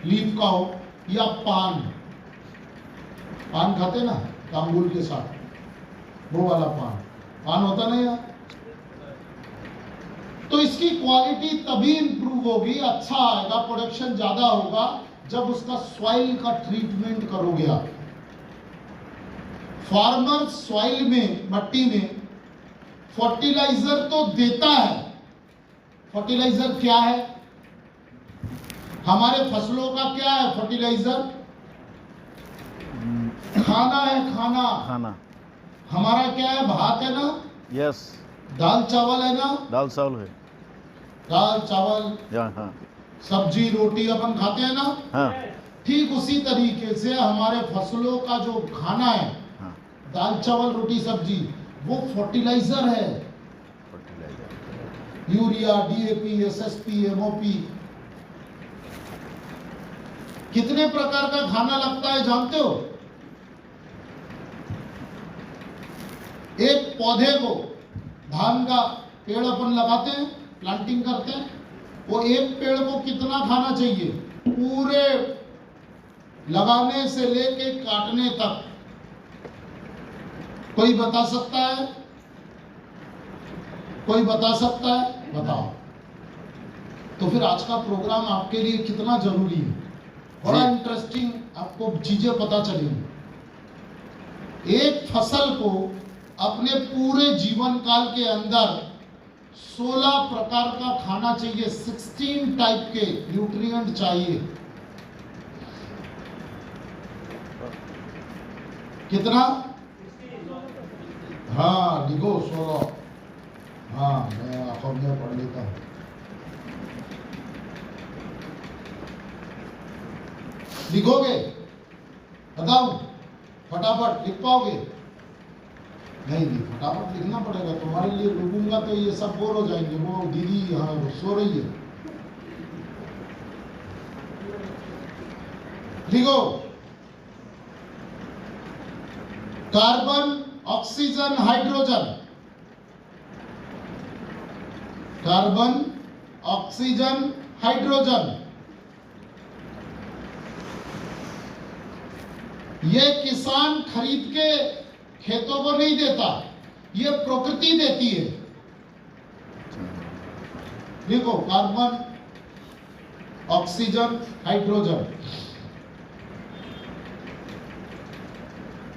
लीफ का हो, या पान खाते ना तांबुल के साथ, वो वाला पान होता नहीं यार। तो इसकी क्वालिटी तभी इंप्रूव होगी, अच्छा आएगा, प्रोडक्शन ज्यादा होगा, जब उसका सॉइल का ट्रीटमेंट करोगे आप। फार्मर सॉइल में, मट्टी में फर्टिलाइजर तो देता है। फर्टिलाइजर क्या है? हमारे फसलों का क्या है फर्टिलाइजर? खाना है, खाना। हमारा क्या है? भात है ना? Yes. दाल चावल है ना? दाल चावल है। दाल चावल, हाँ। सब्जी रोटी अपन खाते हैं ना? हाँ। ठीक उसी तरीके से हमारे फसलों का जो खाना है, हाँ। दाल चावल रोटी सब्जी, वो फर्टिलाइजर है। Fertiliser. Urea, DAP, SSP, MOP, कितने प्रकार का खाना लगता है जानते हो? एक पौधे को, धान का पेड़ अपन लगाते हैं, प्लांटिंग करते हैं, वो एक पेड़ को कितना खाना चाहिए पूरे लगाने से लेके काटने तक? कोई बता सकता है? कोई बता सकता है? बताओ। तो फिर आज का प्रोग्राम आपके लिए कितना जरूरी है, बड़ा इंटरेस्टिंग, आपको चीजें पता चलेंगी। एक फसल को अपने पूरे जीवन काल के अंदर 16 प्रकार का खाना चाहिए, 16 टाइप के न्यूट्रिएंट चाहिए। कितना? हाँ लिखो 16। हाँ मैं आंखों में पढ़ लेता हूं। लिखोगे? बताओ फटाफट लिख पाओगे? नहीं, फटाफट लिखना पड़ेगा, तुम्हारे लिए रुकूंगा तो ये सब बोर हो जाएंगे। वो दीदी यहाँ सो रही है। लिखो, carbon, oxygen, hydrogen. Carbon, oxygen, hydrogen. ये किसान खरीद के खेतों को नहीं देता, ये प्रकृति देती है। देखो, कार्बन, ऑक्सीजन, हाइड्रोजन।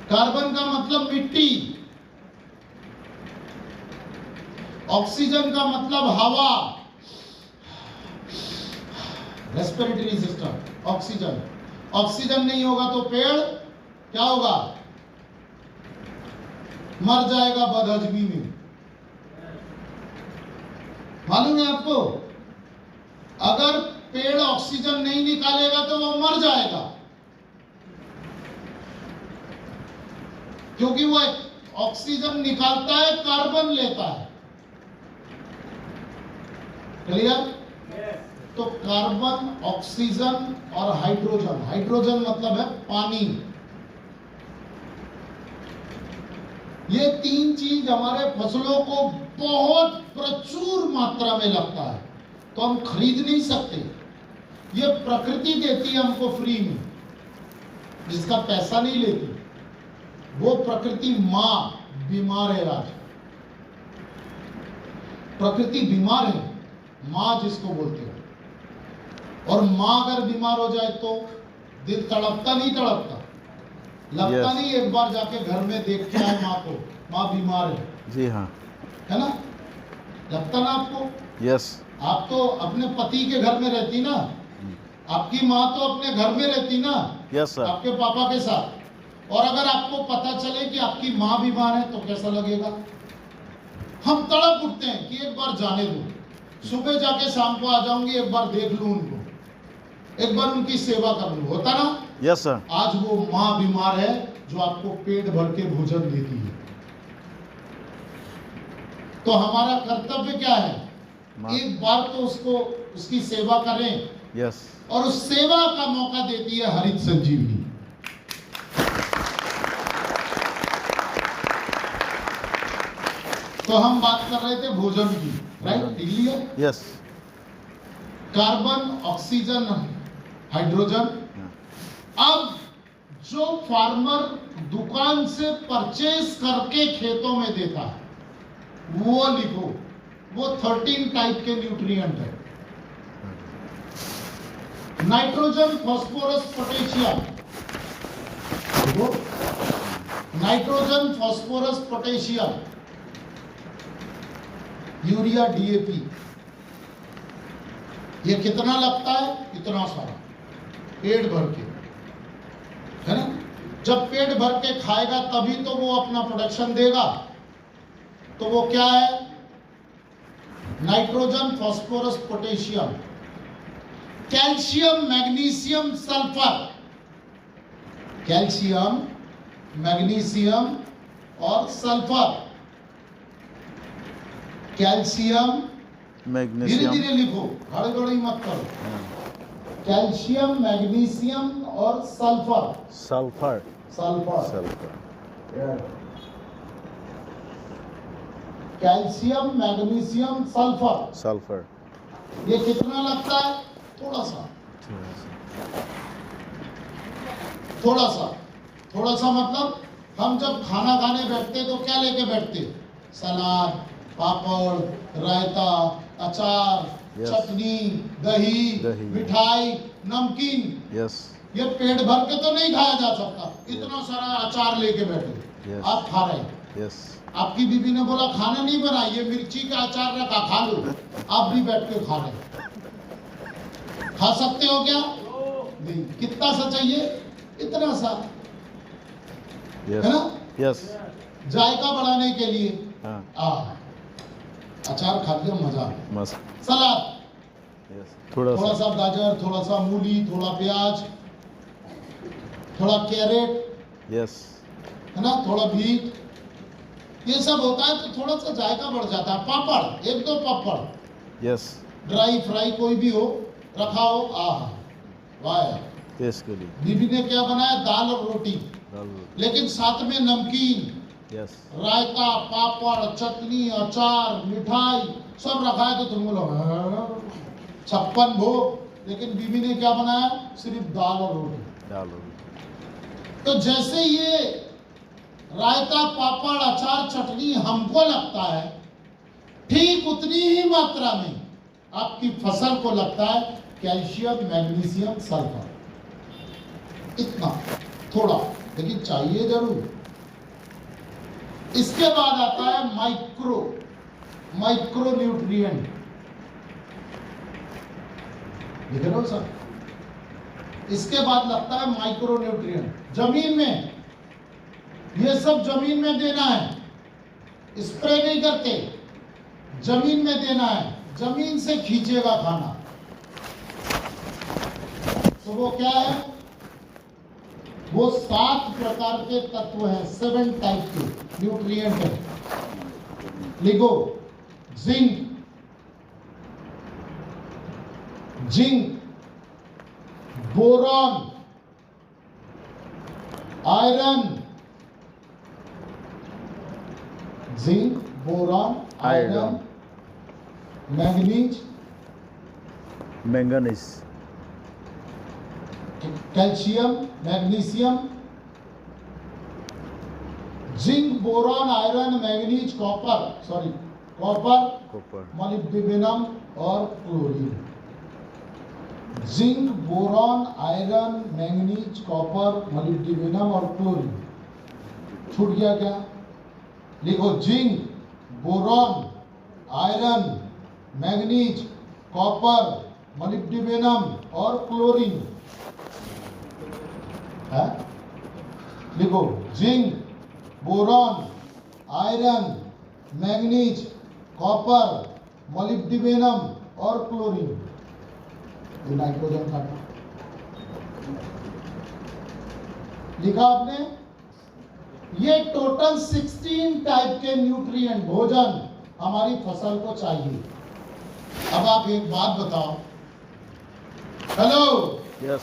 कार्बन का मतलब मिट्टी, ऑक्सीजन का मतलब हवा, रेस्पिरेटरी सिस्टम, ऑक्सीजन। ऑक्सीजन नहीं होगा तो पेड़ क्या होगा? मर जाएगा बदहजमी में। मालूम है आपको? अगर पेड़ ऑक्सीजन नहीं निकालेगा तो वो मर जाएगा, क्योंकि वो ऑक्सीजन निकालता है, कार्बन लेता है। क्लियर? तो कार्बन, ऑक्सीजन और हाइड्रोजन। हाइड्रोजन मतलब है पानी। ये तीन चीज हमारे फसलों को बहुत प्रचुर मात्रा में लगता है, तो हम खरीद नहीं सकते। ये प्रकृति देती है हमको फ्री में, जिसका पैसा नहीं लेती। वो प्रकृति माँ बीमार है आज, प्रकृति बीमार है, माँ जिसको बोलते हैं। और माँ अगर बीमार हो जाए तो दिल तड़पता नहीं तड़पता? लगता Yes. नहीं एक बार जाके घर में देख के आए माँ को, माँ बीमार है? जी हाँ। है ना? लगता ना आपको? यस। आप तो अपने पति के घर में रहती ना, आपकी माँ तो अपने घर में रहती ना, यस सर। आपके पापा के साथ। और अगर आपको पता चले कि आपकी माँ बीमार है तो कैसा लगेगा? हम तड़प उठते हैं कि एक बार जाने दो, सुबह जाके शाम को आ जाऊंगी, एक बार देख लूं उनको, एक बार उनकी सेवा कर लूं। होता ना? Yes sir. आज वो माँ बीमार है जो आपको पेट भर के भोजन देती है। तो हमारा कर्तव्य क्या है? एक बार तो उसको, उसकी सेवा करें। यस। और उस सेवा का मौका देती है हरित संजीवनी। तो हम बात कर रहे थे भोजन की, right? Clear? Yes. Carbon, oxygen, hydrogen. अब जो फार्मर दुकान से परचेज करके खेतों में देता है, वो लिखो, वो 13 टाइप के न्यूट्रिएंट है। Nitrogen, phosphorus, potassium. देखो, nitrogen, phosphorus, potassium, urea, DAP. ये कितना लगता है? इतना सारा, पेट भर के, है ना? जब पेट भर के खाएगा तभी तो वो अपना प्रोडक्शन देगा। तो वो क्या है? Nitrogen, phosphorus, potassium, calcium, magnesium, sulphur. Calcium, magnesium और सल्फर, कैल्शियम, धीरे मैग्नीशियम, धीरे लिखो, हड़बड़ी मत करो। कैल्शियम, मैग्नीशियम और sulphur. Sulphur, sulphur, sulphur, calcium, magnesium, sulphur. Sulphur, ये कितना लगता है? थोड़ा सा, थोड़ा सा, थोड़ा सा मतलब हम जब खाना खाने बैठते तो क्या लेके बैठते? सलाद, पापड़, रायता, अचार, Yes. चटनी, दही, दही। मिठाई, नमकीन। यस, ये पेट भर के तो नहीं खाया जा सकता, इतना सारा अचार लेके बैठे। Yes. आप खा रहे हैं, यस, आपकी बीबी ने बोला खाना नहीं बना, ये मिर्ची का अचार रखा, खा लो। आप भी बैठ के खा रहे हैं। खा सकते हो क्या? नहीं। कितना सा चाहिए? इतना सा, यस, है ना? यस, जायका बढ़ाने के लिए। हाँ, अचार खा लिया, मजा आ गया। मस्त, सलाद, यस, थोड़ा थोड़ा सा, सा गाजर, थोड़ा सा मूली, थोड़ा प्याज, थोड़ा कैरेट, यस, है ना, थोड़ा बीट, ये सब होता है तो थोड़ा सा जायका बढ़ जाता है। पापड़, एक दो पापड़, यस, ड्राई फ्राई कोई भी हो, रखा हो, आहा, वाह यार। टेस्ट के लिए, बीबी ने क्या बनाया? दाल और रोटी, दाल रोटी, लेकिन साथ में नमकीन, यस, रायता, पापड़, चटनी, अचार, मिठाई सब रखा है। तो तुम बोलो 56 भोग, लेकिन बीबी ने क्या बनाया? सिर्फ दाल और रोटी। दाल रोटी, तो जैसे ये रायता, पापड़, अचार, चटनी हमको लगता है, ठीक उतनी ही मात्रा में आपकी फसल को लगता है कैल्शियम, मैग्नीशियम, सल्फर। इतना थोड़ा, लेकिन चाहिए जरूर। इसके बाद आता है माइक्रो न्यूट्रिएंट। देख रहे हो सर? इसके बाद लगता है माइक्रो न्यूट्रिएंट। जमीन में, ये सब जमीन में देना है, स्प्रे नहीं करते, जमीन में देना है, जमीन से खींचेगा खाना। तो वो क्या है? वो 7 प्रकार के तत्व हैं, 7 टाइप के न्यूट्रिएंट है। लिखो, zinc, boron, iron, zinc, boron, iron, manganese, manganese, calcium, magnesium, zinc, boron, iron, manganese, copper, molybdenum और chlorine. Zinc, boron, iron, manganese, copper, molybdenum और क्लोरीन। छूट गया क्या? लिखो, zinc, boron, iron, manganese, copper, molybdenum और chlorine है। लिखो, zinc, boron, iron, manganese, copper, molybdenum और क्लोरीन। ये नाइट्रोजन काटा लिखा आपने। ये टोटल 16 टाइप के न्यूट्रिएंट, भोजन हमारी फसल को चाहिए। अब आप एक बात बताओ। हेलो, यस,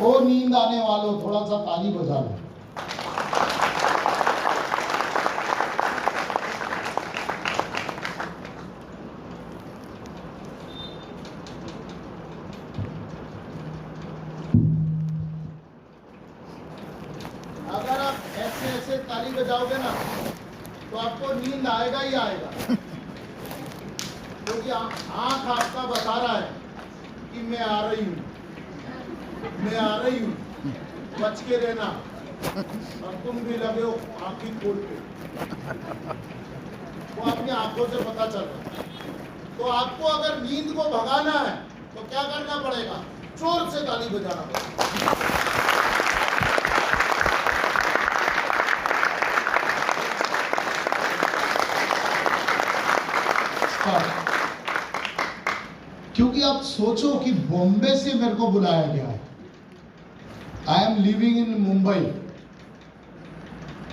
ओ नींद आने वालों, थोड़ा सा ताली बजा लो। अगर आप ऐसे ऐसे ताली बजाओगे ना तो आपको नींद आएगा ही आएगा, क्योंकि आंख आपका बता रहा है कि मैं आ रही हूँ, मैं आ रही हूँ, बच के रहना। और तुम भी लगे हो आंखें खोल के, वो अपनी आंखों से पता चल रहा है। तो आपको अगर नींद को भगाना है तो क्या करना पड़ेगा? जोर से ताली बजाना पड़ेगा। क्योंकि आप सोचो कि बॉम्बे से मेरे को बुलाया गया है। I am living in Mumbai.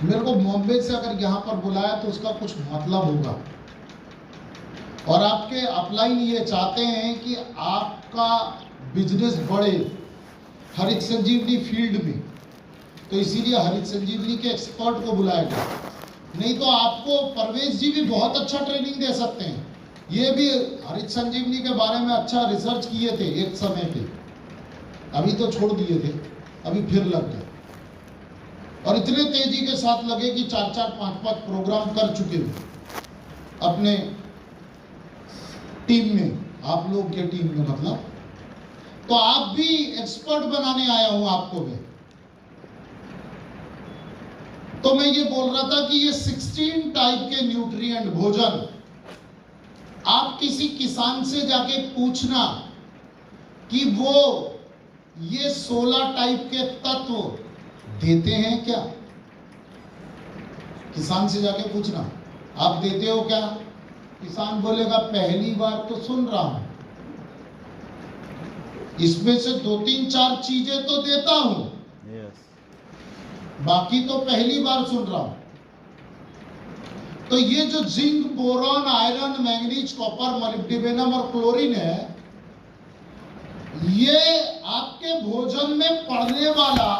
मेरे को बॉम्बे से अगर यहाँ पर बुलाया तो उसका कुछ मतलब होगा। और आपके अपलाइन ये चाहते हैं कि आपका बिजनेस बढ़े हरित संजीवनी फील्ड में, तो इसीलिए हरित संजीवनी के एक्सपर्ट को बुलाया गया। नहीं तो आपको परवेज जी भी बहुत अच्छा ट्रेनिंग दे सकते हैं। ये भी हरित संजीवनी के बारे में अच्छा रिसर्च किए थे एक समय पे, अभी तो छोड़ दिए थे, अभी फिर लग गए और इतने तेजी के साथ लगे कि 4-4, 5-5 प्रोग्राम कर चुके हैं अपने टीम में, आप लोग के टीम में मतलब। तो आप भी एक्सपर्ट बनाने आया हूं आपको मैं। तो मैं ये बोल रहा था कि ये 16 टाइप के न्यूट्रिएंट भोजन, आप किसी किसान से जाके पूछना कि वो ये 16 टाइप के तत्व देते हैं क्या। किसान से जाके पूछना, आप देते हो क्या? किसान बोलेगा पहली बार तो सुन रहा हूं, इसमें से 2-3-4 चीजें तो देता हूं, Yes. बाकी तो पहली बार सुन रहा हूं। तो ये जो zinc, boron, iron, manganese, copper, molybdenum और क्लोरीन है, ये आपके भोजन में पड़ने वाला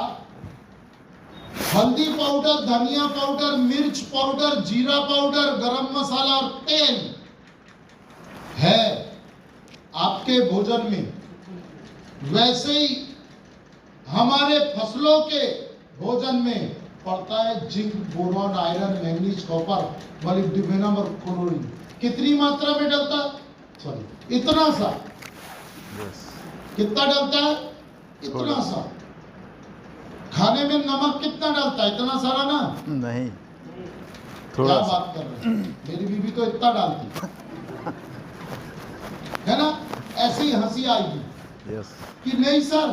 हल्दी पाउडर, धनिया पाउडर, मिर्च पाउडर, जीरा पाउडर, गरम मसाला और तेल है आपके भोजन में। वैसे ही हमारे फसलों के भोजन में पड़ता है zinc, boron, iron, manganese, copper, molybdenum और क्लोरीन। कितनी मात्रा में डलता है? सॉरी, इतना सा। Yes. कितना डलता है? इतना सा। खाने में नमक कितना डलता है? इतना सारा ना। नहीं, क्या थोड़ा सा। बात कर रहे हैं? मेरी बीवी तो इतना डालती है ना। ऐसे ही हंसी आएगी Yes. कि नहीं सर,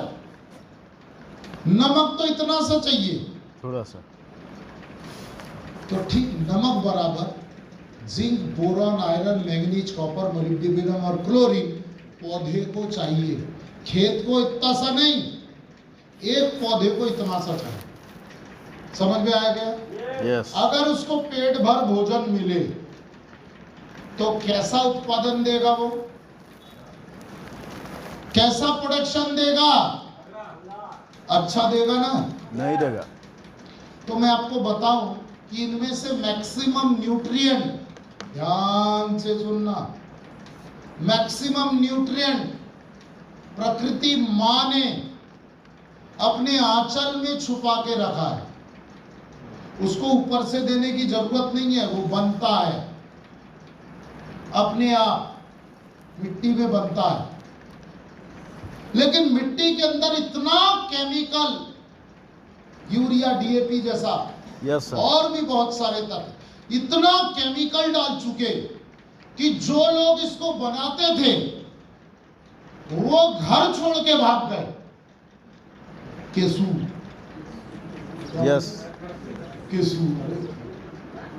नमक तो इतना सा चाहिए। थोड़ा सा। तो ठीक नमक बराबर zinc, boron, iron, manganese, copper, molybdenum और क्लोरीन पौधे को चाहिए। खेत को इतना सा नहीं, एक पौधे को इतना सा चाहिए। समझ में आया क्या? Yes. अगर उसको पेट भर भोजन मिले तो कैसा उत्पादन देगा वो? कैसा प्रोडक्शन देगा? अच्छा देगा ना। नहीं देगा। तो मैं आपको बताऊं कि इनमें से मैक्सिमम न्यूट्रिएंट, ध्यान से सुनना, मैक्सिमम न्यूट्रिएंट प्रकृति मां ने अपने आंचल में छुपा के रखा है। उसको ऊपर से देने की जरूरत नहीं है, वो बनता है अपने आप, मिट्टी में बनता है। लेकिन मिट्टी के अंदर इतना केमिकल, यूरिया, डीएपी जैसा Yes, sir. और भी बहुत सारे तत्व, इतना केमिकल डाल चुके कि जो लोग इसको बनाते थे वो घर छोड़ के भाग गए। केसू, Yes. केसू,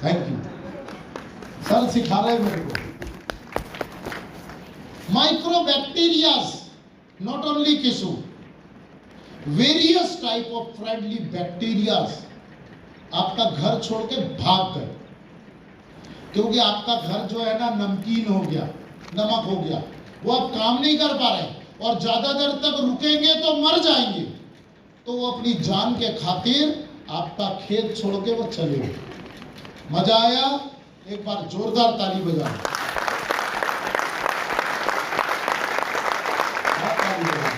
थैंक यू सर, सिखा रहे मेरे को। माइक्रोबैक्टीरियाज, नॉट ओनली केसू, various type of friendly bacterias आपका घर छोड़ के भाग गए, क्योंकि आपका घर जो है ना नमकीन हो गया, नमक हो गया, वो अब काम नहीं कर पा रहे और ज्यादा देर तक रुकेंगे तो मर जाएंगे। तो वो अपनी जान के खातिर आपका खेत छोड़ के वो चले गए। मजा आया? एक बार जोरदार ताली बजाओ। ताली बजाओ।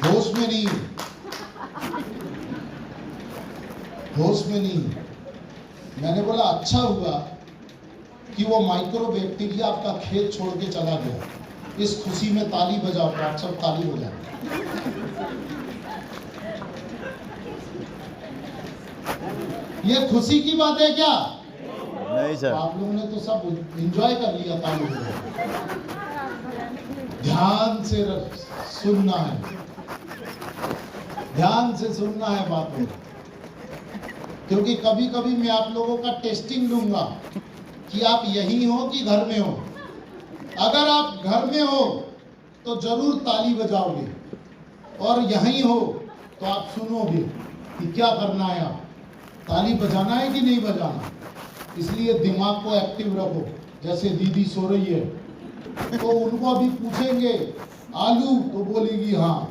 होश में नहीं, होश में नहीं। मैंने बोला अच्छा हुआ कि वो माइक्रो बैक्टीरिया आपका खेत छोड़ के चला गया। इस खुशी में ताली बजाओ, तो आप सब ताली बजाओ। ये खुशी की बात है क्या? नहीं तो सर। आप लोगों ने तो सब एंजॉय कर लिया ताली बजा। ध्यान से सुनना है, ध्यान से सुनना है बातों, क्योंकि कभी कभी मैं आप लोगों का टेस्टिंग लूंगा कि आप यहीं हो कि घर में हो। अगर आप घर में हो तो जरूर ताली बजाओगे, और यहीं हो तो आप सुनोगे कि क्या करना है, आप ताली बजाना है कि नहीं बजाना। इसलिए दिमाग को एक्टिव रखो। जैसे दीदी सो रही है तो उनको अभी पूछेंगे आलू तो बोलेगी हाँ।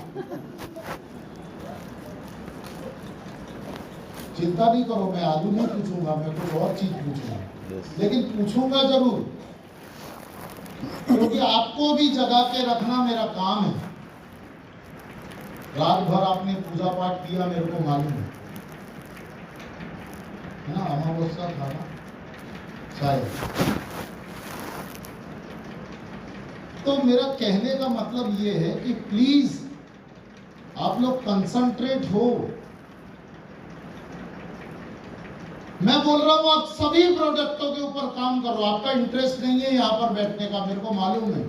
चिंता नहीं करो, मैं आलू नहीं पूछूंगा, मैं कोई और चीज पूछूंगा, लेकिन पूछूंगा जरूर, क्योंकि आपको भी जगा के रखना मेरा काम है। रात भर आपने पूजा पाठ किया, मेरे को मालूम है ना, अमावस्या था ना शायद। तो मेरा कहने का मतलब ये है कि प्लीज आप लोग कंसंट्रेट हो। मैं बोल रहा हूं आप सभी प्रोडक्टों के ऊपर काम करो। आपका इंटरेस्ट नहीं है यहां पर बैठने का, मेरे को मालूम है,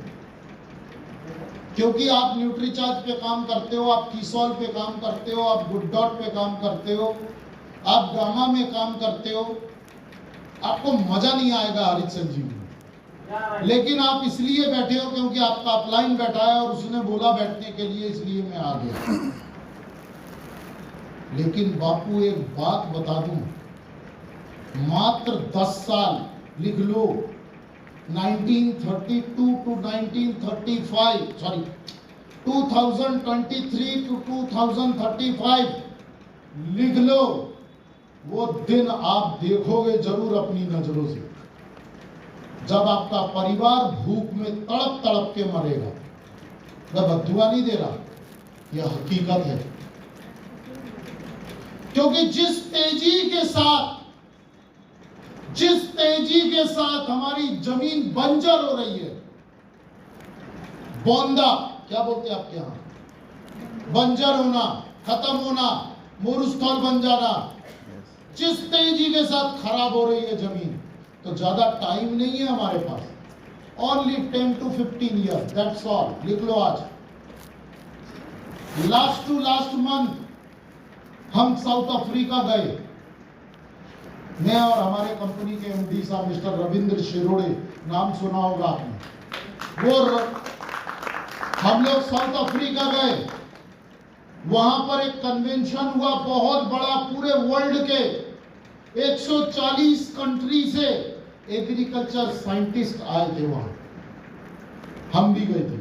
क्योंकि आप न्यूट्रीचार्ज पे काम करते हो, आप कीसॉल पे काम करते हो, आप गुड डॉट पे काम करते हो, आप गामा में काम करते हो। आपको मजा नहीं आएगा हरित संजीवनी, लेकिन आप इसलिए बैठे हो क्योंकि आपका अपलाइन बैठा है और उसने बोला बैठने के लिए, इसलिए मैं आ गया। लेकिन बापू एक बात बता दूं, मात्र 10 साल लिख लो, 1932 टू 1935, सॉरी 2023 टू 2035 लिख लो। वो दिन आप देखोगे जरूर अपनी नजरों से, जब आपका परिवार भूख में तड़प तड़प के मरेगा। मैं बद्दुआ नहीं दे रहा, यह हकीकत है। क्योंकि जिस तेजी के साथ हमारी जमीन बंजर हो रही है, बौंदा क्या बोलते हैं आपके यहां, बंजर होना, खत्म होना, मरुस्थल बन जाना, जिस तेजी के साथ खराब हो रही है जमीन, तो ज्यादा टाइम नहीं है हमारे पास। Only 10 to 15 years, that's all. लिख लो आज। लास्ट टू लास्ट मंथ हम साउथ अफ्रीका गए, मैं और हमारे कंपनी के एमडी साहब मिस्टर रविंद्र शिरोड़े, नाम सुना होगा आपने। वो हम लोग साउथ अफ्रीका गए, वहां पर एक कन्वेंशन हुआ बहुत बड़ा, पूरे वर्ल्ड के 140 कंट्री से एग्रीकल्चर साइंटिस्ट आए थे वहां। हम भी गए थे।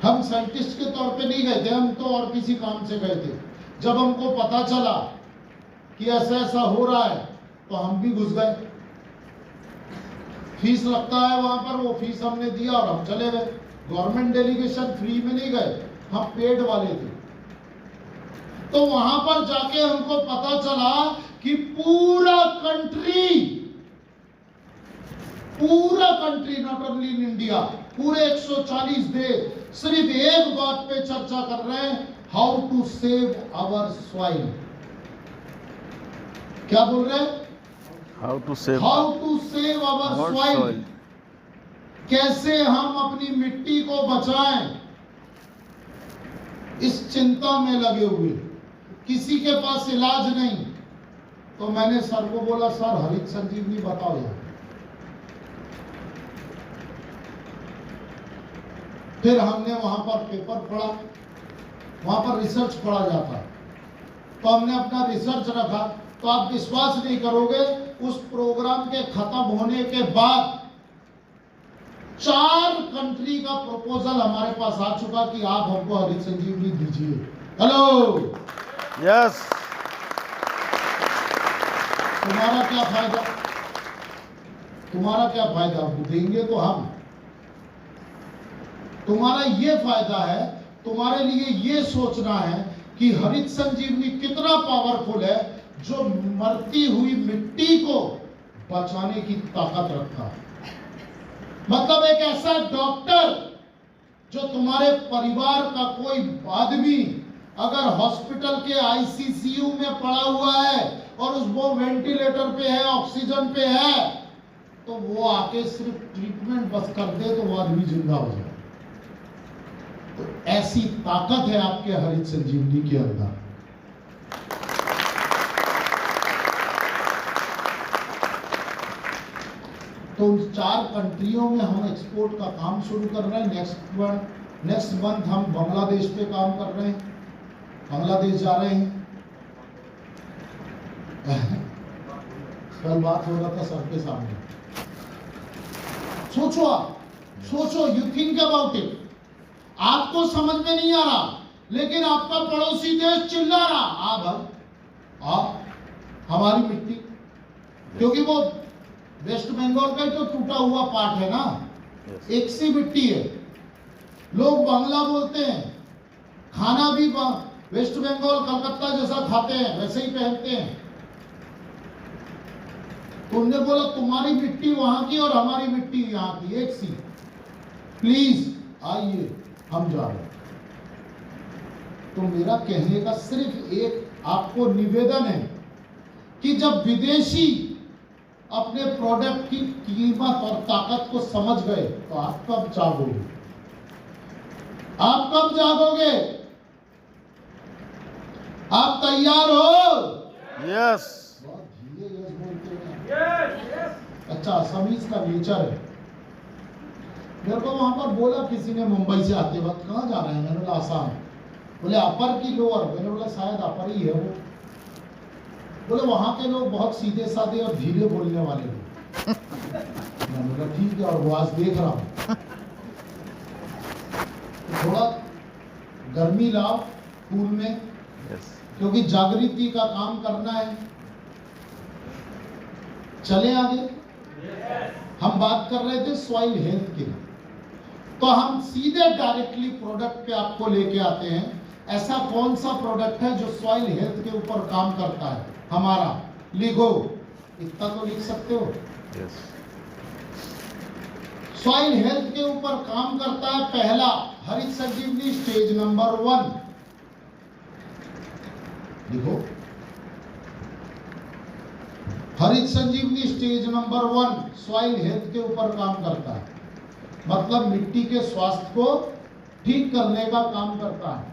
हम साइंटिस्ट के तौर पे नहीं गए थे, हम तो और किसी काम से गए थे। जब हमको पता चला कि ऐसा ऐसा हो रहा है तो हम भी घुस गए। फीस लगता है वहां पर, वो फीस हमने दिया और हम चले गए। गवर्नमेंट डेलीगेशन, फ्री में नहीं गए, हम पेड वाले थे। तो वहां पर जाके हमको पता चला कि पूरा country not only in India, पूरे 140 देश सिर्फ एक बात पे चर्चा कर रहे हैं, how to save our soil. क्या बोल रहे हैं? How to save our soil. कैसे हम अपनी मिट्टी को बचाएं, इस चिंता में लगे हुए। किसी के पास इलाज नहीं, तो मैंने सर को बोला, सर हरित संजीवनी बताओ यार। फिर हमने वहां पर पेपर पढ़ा, वहां पर रिसर्च पढ़ा जाता, तो हमने अपना रिसर्च रखा। तो आप विश्वास नहीं करोगे, उस प्रोग्राम के खत्म होने के बाद 4 कंट्री का प्रपोजल हमारे पास आ चुका कि आप हमको हरित संजीवनी दीजिए। Hello, yes. तुम्हारा क्या फायदा, तुम्हारा क्या फायदा, देंगे तो हम। तुम्हारा ये फायदा है, तुम्हारे लिए ये सोचना है कि हरित संजीवनी कितना पावरफुल है, जो मरती हुई मिट्टी को बचाने की ताकत रखता है। मतलब एक ऐसा डॉक्टर, जो तुम्हारे परिवार का कोई आदमी अगर हॉस्पिटल के आईसीसीयू में पड़ा हुआ है और वो वेंटिलेटर पे है, ऑक्सीजन पे है, तो वो आके सिर्फ ट्रीटमेंट बस कर दे तो वो आदमी जिंदा हो जाए। तो ऐसी ताकत है आपके हरित संजीवनी के अंदर। तो उन 4 कंट्रियों में हम एक्सपोर्ट का काम शुरू कर रहे हैं। नेक्स्ट मंथ हम बांग्लादेश पे काम कर रहे हैं, बांग्लादेश जा रहे हैं। कल बात हो रहा था सर के सामने। सोचो, आप सोचो, यू थिंक अबाउट इट। आपको समझ में नहीं आ रहा, लेकिन आपका पड़ोसी देश चिल्ला रहा, आप हमारी मिट्टी, क्योंकि वो वेस्ट बंगाल का ही तो टूटा हुआ पार्ट है ना, एक सी मिट्टी है। लोग बांग्ला बोलते हैं, खाना भी वेस्ट बंगाल कलकत्ता जैसा खाते हैं, वैसे ही पहनते हैं। तुमने बोला तुम्हारी मिट्टी वहां की और हमारी मिट्टी यहाँ की एक सी। प्लीज आइए, हम जा रहे हैं। तो मेरा कहने का सिर्फ एक आपको निवेदन है कि जब विदेशी अपने प्रोडक्ट की कीमत और ताकत को समझ गए तो आप कब जागोगे? आप कब जागोगे? आप तैयार हो? यस। बहुत धीरे यस बोलते हैं। अच्छा, असमीज का नेचर है। मेरे को वहां पर बोला किसी ने मुंबई से आते वक्त, कहाँ जा रहे हैं? मैंने बोला आसाम। बोले अपर की लोअर? मैंने बोला शायद अपर ही है वो। बोले वहां के लोग बहुत सीधे साधे और धीरे बोलने वाले लोग। मैंने बोला ठीक है, और वो आज देख रहा हूं। तो थोड़ा गर्मी लाओ स्कूल में, क्योंकि जागृति का काम करना है। चले आगे। हम बात कर रहे थे सॉइल हेल्थ की, तो हम सीधे डायरेक्टली प्रोडक्ट पे आपको लेके आते हैं। ऐसा कौन सा प्रोडक्ट है जो सॉइल हेल्थ के ऊपर काम करता है? हमारा लिखो, इतना तो लिख सकते हो। सॉइल हेल्थ के ऊपर काम करता है पहला हरित संजीवनी स्टेज नंबर 1। लिखो, हरित Sanjeevani stage number 1 soil health के ऊपर काम करता है, मतलब मिट्टी के स्वास्थ्य को ठीक करने का काम करता है।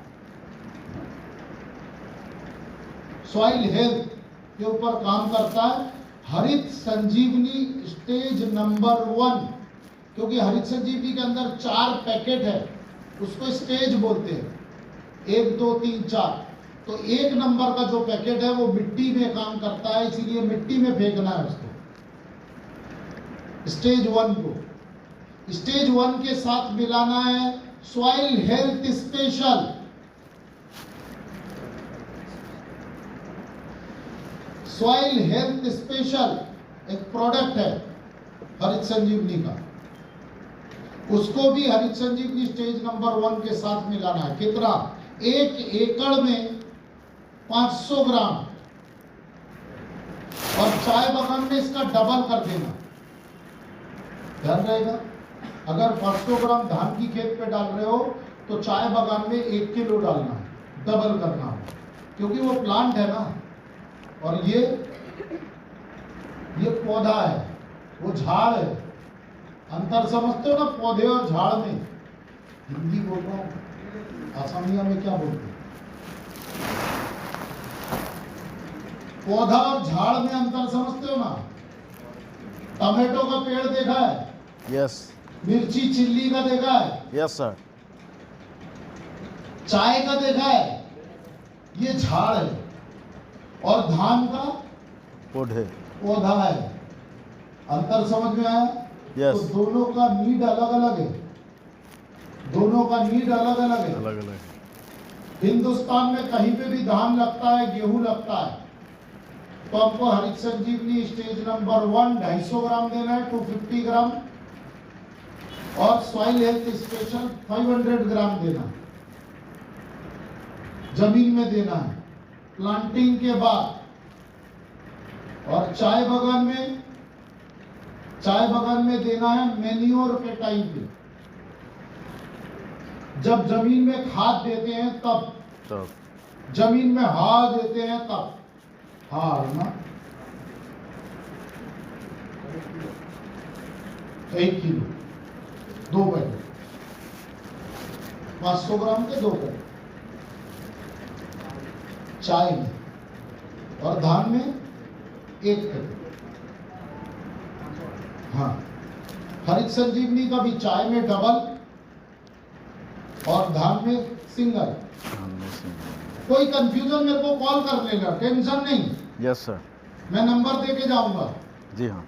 सॉइल हेल्थ के ऊपर काम करता है हरित संजीवनी स्टेज नंबर 1, क्योंकि हरित संजीवनी के अंदर 4 पैकेट है, उसको स्टेज बोलते हैं, 1 2 3 4। तो 1 नंबर का जो पैकेट है वो मिट्टी में काम करता है, इसीलिए मिट्टी में फेंकना है उसको, स्टेज 1 को। स्टेज 1 के साथ मिलाना है soil health special. Soil health special एक प्रोडक्ट है हरित संजीवनी का, उसको भी हरित संजीवनी स्टेज नंबर 1 के साथ मिलाना है। कितना? 1 एकड़ में 500 ग्राम, और चाय बागान में इसका डबल कर देना। ध्यान रहेगा, अगर 500 ग्राम धान की खेत पे डाल रहे हो तो चाय बागान में 1 किलो डालना है, डबल करना है, क्योंकि वो प्लांट है ना, और ये पौधा है, वो झाड़ है। अंतर समझते हो ना पौधे और झाड़ में? हिंदी बोल रहा हूं, असमिया में क्या बोलते हैं? पौधा और झाड़ में अंतर समझते हो ना? टमाटो का पेड़ देखा है? यस। मिर्ची चिल्ली का देखा है? Yes sir. चाय का देखा है? ये झाड़ है, और धान का पौधा है। अंतर समझ में आया? Yes. तो दोनों का नीड अलग अलग है, दोनों का नीड अलग अलग है। अलग अलग। हिंदुस्तान में कहीं पे भी धान लगता है, गेहूं लगता है, तो आपको हरित संजीवनी स्टेज नंबर 1 250 ग्राम देना है, 250 ग्राम, और सॉइल हेल्थ स्पेशल 500 ग्राम देना है, जमीन में देना है प्लांटिंग के बाद। और चाय बागान में देना है मैन्योर के टाइम पे, जब जमीन में खाद देते हैं तब, जमीन में हार देते हैं तब। हार ना 1 किलो, 2 पैकेट, 500 ग्राम के 2 पैकेट चाय में, और धान में 1 पैकेट। हाँ, हरित संजीवनी का भी चाय में डबल और धान में सिंगल। कोई कंफ्यूजन मेरे को कॉल कर लेगा, टेंशन नहीं, यस सर। मैं नंबर दे के जाऊंगा। जी हाँ।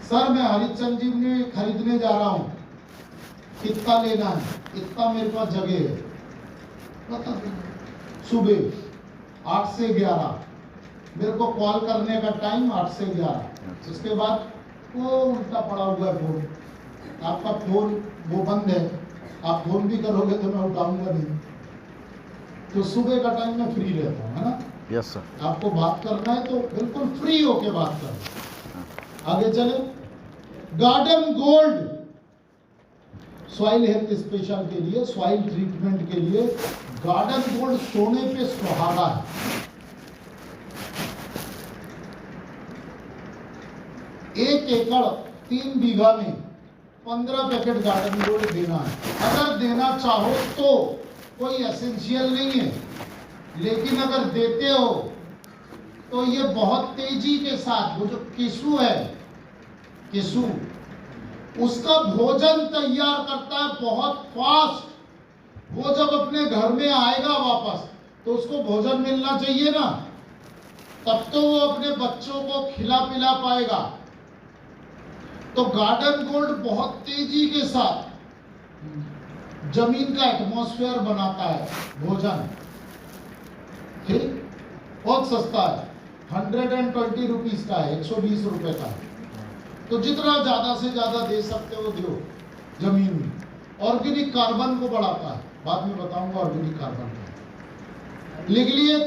सर मैं हरित संजीवनी खरीदने जा रहा हूँ, कितना लेना है, इतना मेरे पास जगह है, बता दो। सुबह 8 से 11 मेरे को कॉल करने का टाइम 8 से 11। उसके बाद वो उल्टा पड़ा हुआ है फोन, आपका फोन वो बंद है, आप फोन भी करोगे तो मैं उठाऊंगा नहीं। तो सुबह का टाइम में फ्री रहता हूँ, है ना। Yes sir. आपको बात करना है तो बिल्कुल फ्री होके बात करना। आगे चले। Garden gold soil health special के लिए, सॉइल ट्रीटमेंट के लिए गार्डन गोल्ड सोने पे सुहागा है। एक एकड़ 3 बीघा में 15 पैकेट गार्डन गोल्ड देना है। अगर देना चाहो तो कोई एसेंशियल नहीं है, लेकिन अगर देते हो तो ये बहुत तेजी के साथ, वो जो केसू है, केसू उसका भोजन तैयार करता है बहुत फास्ट। वो जब अपने घर में आएगा वापस तो उसको भोजन मिलना चाहिए ना, तब तो वो अपने बच्चों को खिला पिला पाएगा। तो गार्डन गोल्ड बहुत तेजी के साथ जमीन का एटमॉस्फेयर बनाता है, भोजन। ठीक, बहुत सस्ता है, 120 रुपीज का है, 120 रुपए का है। तो जितना ज्यादा से ज्यादा दे सकते हो दो जमीन में। ऑर्गेनिक कार्बन को बढ़ाता है, बाद में बताऊंगा ऑर्गेनिक कार्बन को। लिख लिए,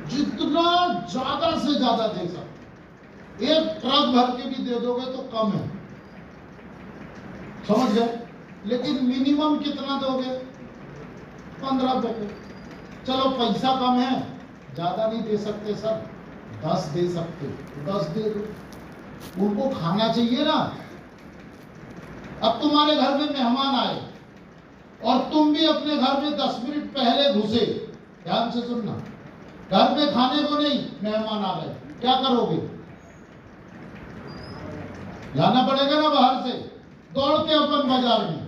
जितना ज्यादा से ज्यादा दे सकते, एक ट्रक भर के भी दे दोगे तो कम है, समझ गए। लेकिन मिनिमम कितना दोगे, 15 पैकेट। चलो पैसा कम है, ज्यादा नहीं दे सकते सर, 10 दे सकते, 10 दे दो, उनको खाना चाहिए ना। अब तुम्हारे घर में मेहमान आए और तुम भी अपने घर में 10 मिनट पहले घुसे, ध्यान से सुनना, घर में खाने को नहीं, मेहमान आ गए, क्या करोगे, लाना पड़ेगा ना बाहर से, दौड़ के अपन बाजार में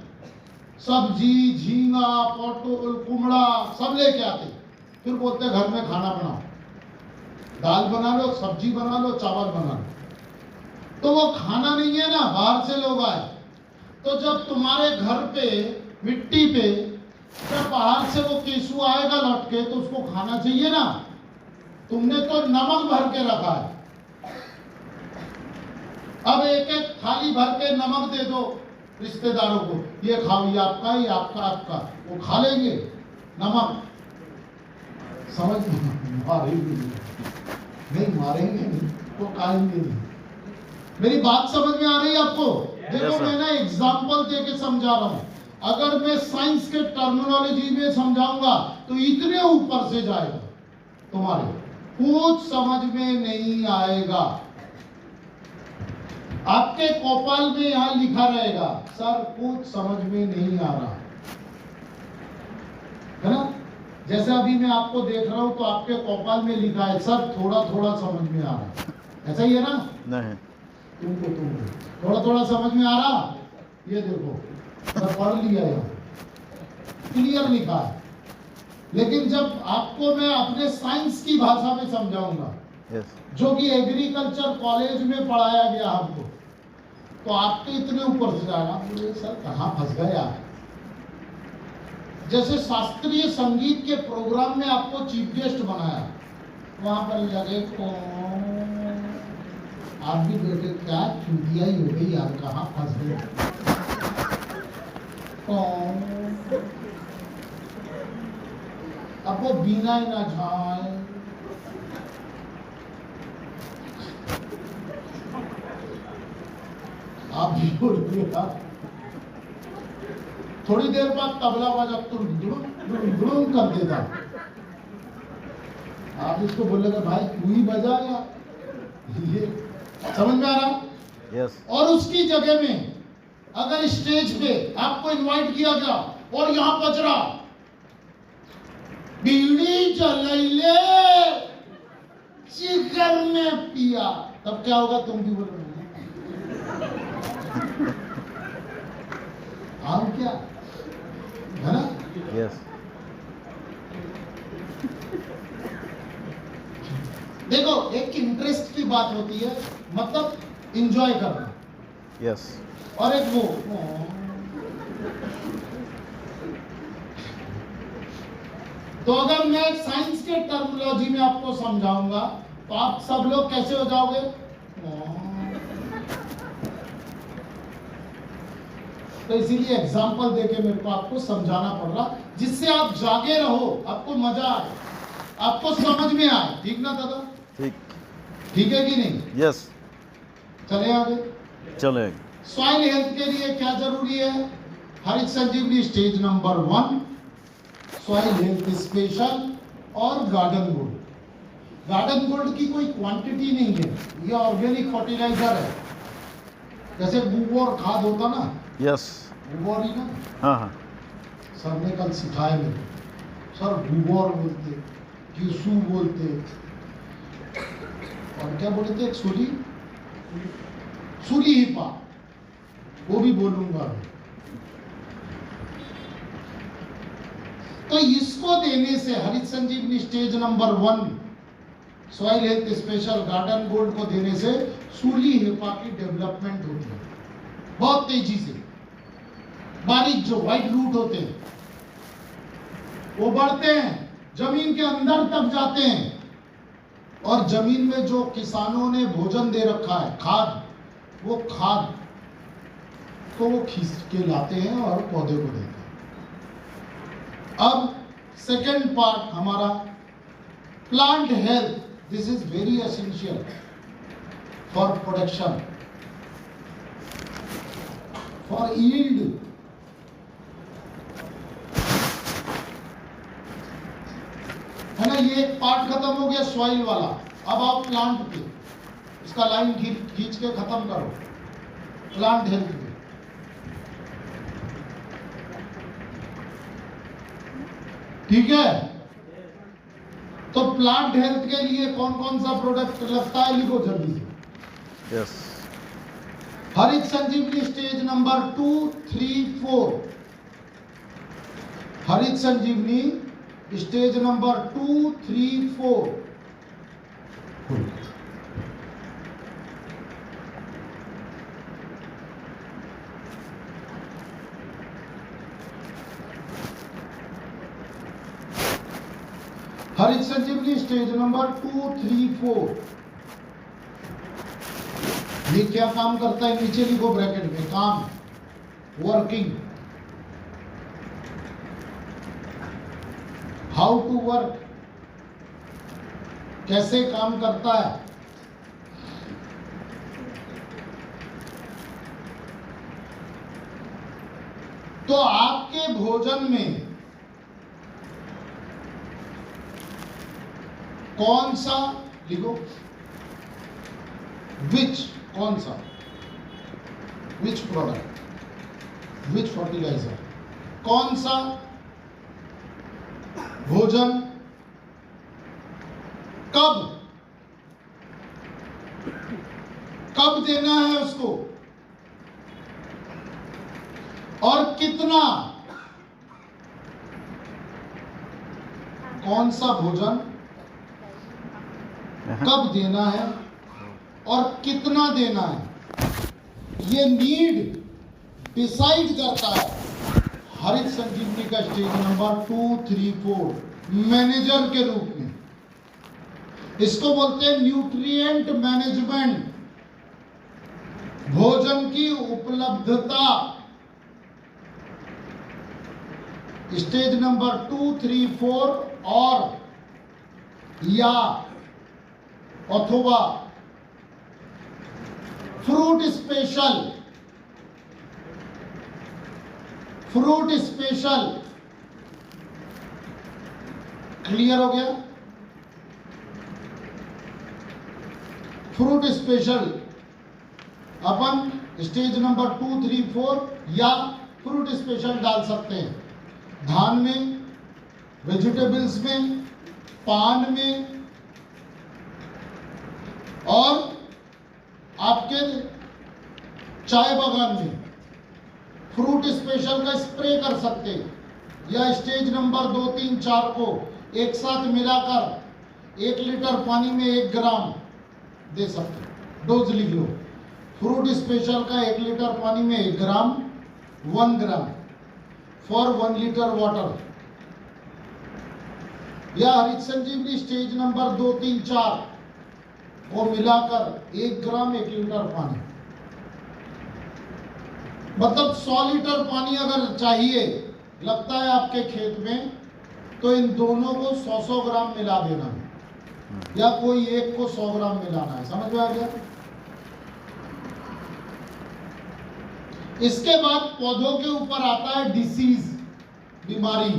सब्जी, झींगा, पटोल, कुमड़ा सब लेके आते, फिर बोलते घर में खाना बनाओ, दाल बना लो, सब्जी बना लो, चावल बना लो। तो वो खाना नहीं है ना, बाहर से लोग आए। तो जब तुम्हारे घर पे मिट्टी पे जब बाहर से वो केसू आएगा लौट के, तो उसको खाना चाहिए ना। तुमने तो नमक भर के रखा है, अब एक एक थाली भर के नमक दे दो रिश्तेदारों को, ये खाओ, ये आपका, ये आपका, आपका, वो खा लेंगे नमक। समझ में मारेंगे नहीं, मारेंगे नहीं तो खाएंगे नहीं। मेरी बात समझ में आ रही है आपको? देखो मैं ना एग्जाम्पल दे के समझा रहा हूं। अगर मैं साइंस के टर्मिनोलॉजी में समझाऊंगा तो इतने ऊपर से जाएगा, तुम्हारे कुछ समझ में नहीं आएगा। आपके कौपाल में यहां लिखा रहेगा, सर कुछ समझ में नहीं आ रहा, है ना। जैसे अभी मैं आपको देख रहा हूं तो आपके कौपाल में लिखा है, सर थोड़ा थोड़ा समझ में आ रहा, ऐसा ही है ना। नहीं, तुमको थोड़ा थोड़ा समझ में आ रहा, ये देखो मैं पढ़ लिया, यहाँ क्लियर लिखा है। लेकिन जब आपको मैं अपने साइंस की भाषा में समझाऊंगा, जो कि एग्रीकल्चर कॉलेज में पढ़ाया गया हमको, तो आपके इतने ऊपर से जाना, बोले सर कहाँ फंस गए आप। जैसे शास्त्रीय संगीत के प्रोग्राम में आपको चीफ गेस्ट बनाया, वहां पर लगे आप भी बेटे क्या चूतिया ही हो गई यार, कहाँ फंस गए। अब वो बीना ही ना जाए, आप भी बोल रहे, थोड़ी देर बाद तबला बजा दुड़ुम कर देता, आप इसको बोलेगा भाई तू ही बजा या, ये समझ में आ रहा? यस। और उसकी जगह में अगर स्टेज पे आपको इनवाइट किया गया और यहां बज रहा बीड़ी जलैले चिकन में पिया, तब क्या होगा? तुम भी बोलोगे हम क्या, है ना। यस। बात होती है, मतलब इंजॉय करना, यस और एक वो तो अगर मैं साइंस के टर्मिनोलॉजी में आपको समझाऊंगा तो आप सब लोग कैसे हो जाओगे? तो इसीलिए एग्जाम्पल देके मेरे को आपको समझाना पड़ रहा, जिससे आप जागे रहो, आपको मजा आए, आपको समझ में आए। ठीक ना दादा? ठीक ठीक है कि नहीं? यस चले आगे। चले सॉइल हेल्थ के लिए क्या जरूरी है? Harit Sanjeevani stage number 1, soil health special और गार्डन गोल्ड। गार्डन गोल्ड की कोई क्वांटिटी नहीं है, ये ऑर्गेनिक फर्टिलाइजर है, जैसे गोबर खाद होता ना, यस गोबर ही ना। हाँ हाँ सर ने कल सिखाया मेरे, सर गोबर बोलते, केसू बोलते, और क्या बोलते एक सूली हिपा, वो भी बोलूंगा। तो इसको देने से Harit Sanjeevani stage number 1 soil health special garden gold को देने से सूली हिपा की डेवलपमेंट होती है बहुत तेजी से। बारीक जो व्हाइट रूट होते हैं वो बढ़ते हैं, जमीन के अंदर तक जाते हैं, और जमीन में जो किसानों ने भोजन दे रखा है, खाद, वो खाद को वो खींच के लाते हैं और पौधे को देते हैं। अब सेकेंड पार्ट हमारा plant health, this is very essential for production, for yield. है ना, ये एक पार्ट खत्म हो गया सॉइल वाला। अब आप प्लांट पे, इसका लाइन खींच के खत्म करो, प्लांट हेल्थ पे। ठीक है, तो प्लांट हेल्थ के लिए कौन कौन सा प्रोडक्ट लगता है, लिखो जल्दी से। Yes Harit Sanjeevani stage number 2, 3, 4। हरित संजीवनी स्टेज नंबर 2, 3, 4। हरित संजीवनी स्टेज नंबर 2, 3, 4। ये क्या काम करता है, नीचे लिखो ब्रैकेट में, काम, वर्किंग, हाउ टू वर्क, कैसे काम करता है। तो आपके भोजन में कौन सा, लिखो, विच, कौन सा, विच प्रोडक्ट, विच फर्टिलाइजर, कौन सा भोजन कब कब देना है उसको, और कितना, कौन सा भोजन कब देना है और कितना देना है, ये नीड डिसाइड करता है हरित संजीवनी का स्टेज नंबर 2, 3, 4 मैनेजर के रूप में। इसको बोलते हैं न्यूट्रिएंट मैनेजमेंट, भोजन की उपलब्धता। स्टेज नंबर 2, 3, 4 और या अथवा fruit special, fruit special, clear हो गया? फ्रूट स्पेशल अपन स्टेज नंबर 2, 3, 4 या फ्रूट स्पेशल डाल सकते हैं। धान में, वेजिटेबल्स में, पान में, और आपके चाय बागान में फ्रूट स्पेशल का स्प्रे कर सकते हैं, या स्टेज नंबर 2, 3, 4 को एक साथ मिलाकर 1 लीटर पानी में 1 ग्राम दे सकते हैं। डोज लिख लो। फ्रूट स्पेशल का 1 लीटर पानी में 1 ग्राम 1 ग्राम फॉर 1 लीटर वाटर, या हरित संजीवनी स्टेज नंबर 2, 3, 4 को मिलाकर 1 ग्राम 1 लीटर पानी, मतलब 100 लीटर पानी अगर चाहिए लगता है आपके खेत में, तो इन दोनों को 100-100 ग्राम मिला देना है, या कोई एक को 100 ग्राम मिलाना है। समझ में आ गया? इसके बाद पौधों के ऊपर आता है डिसीज, बीमारी।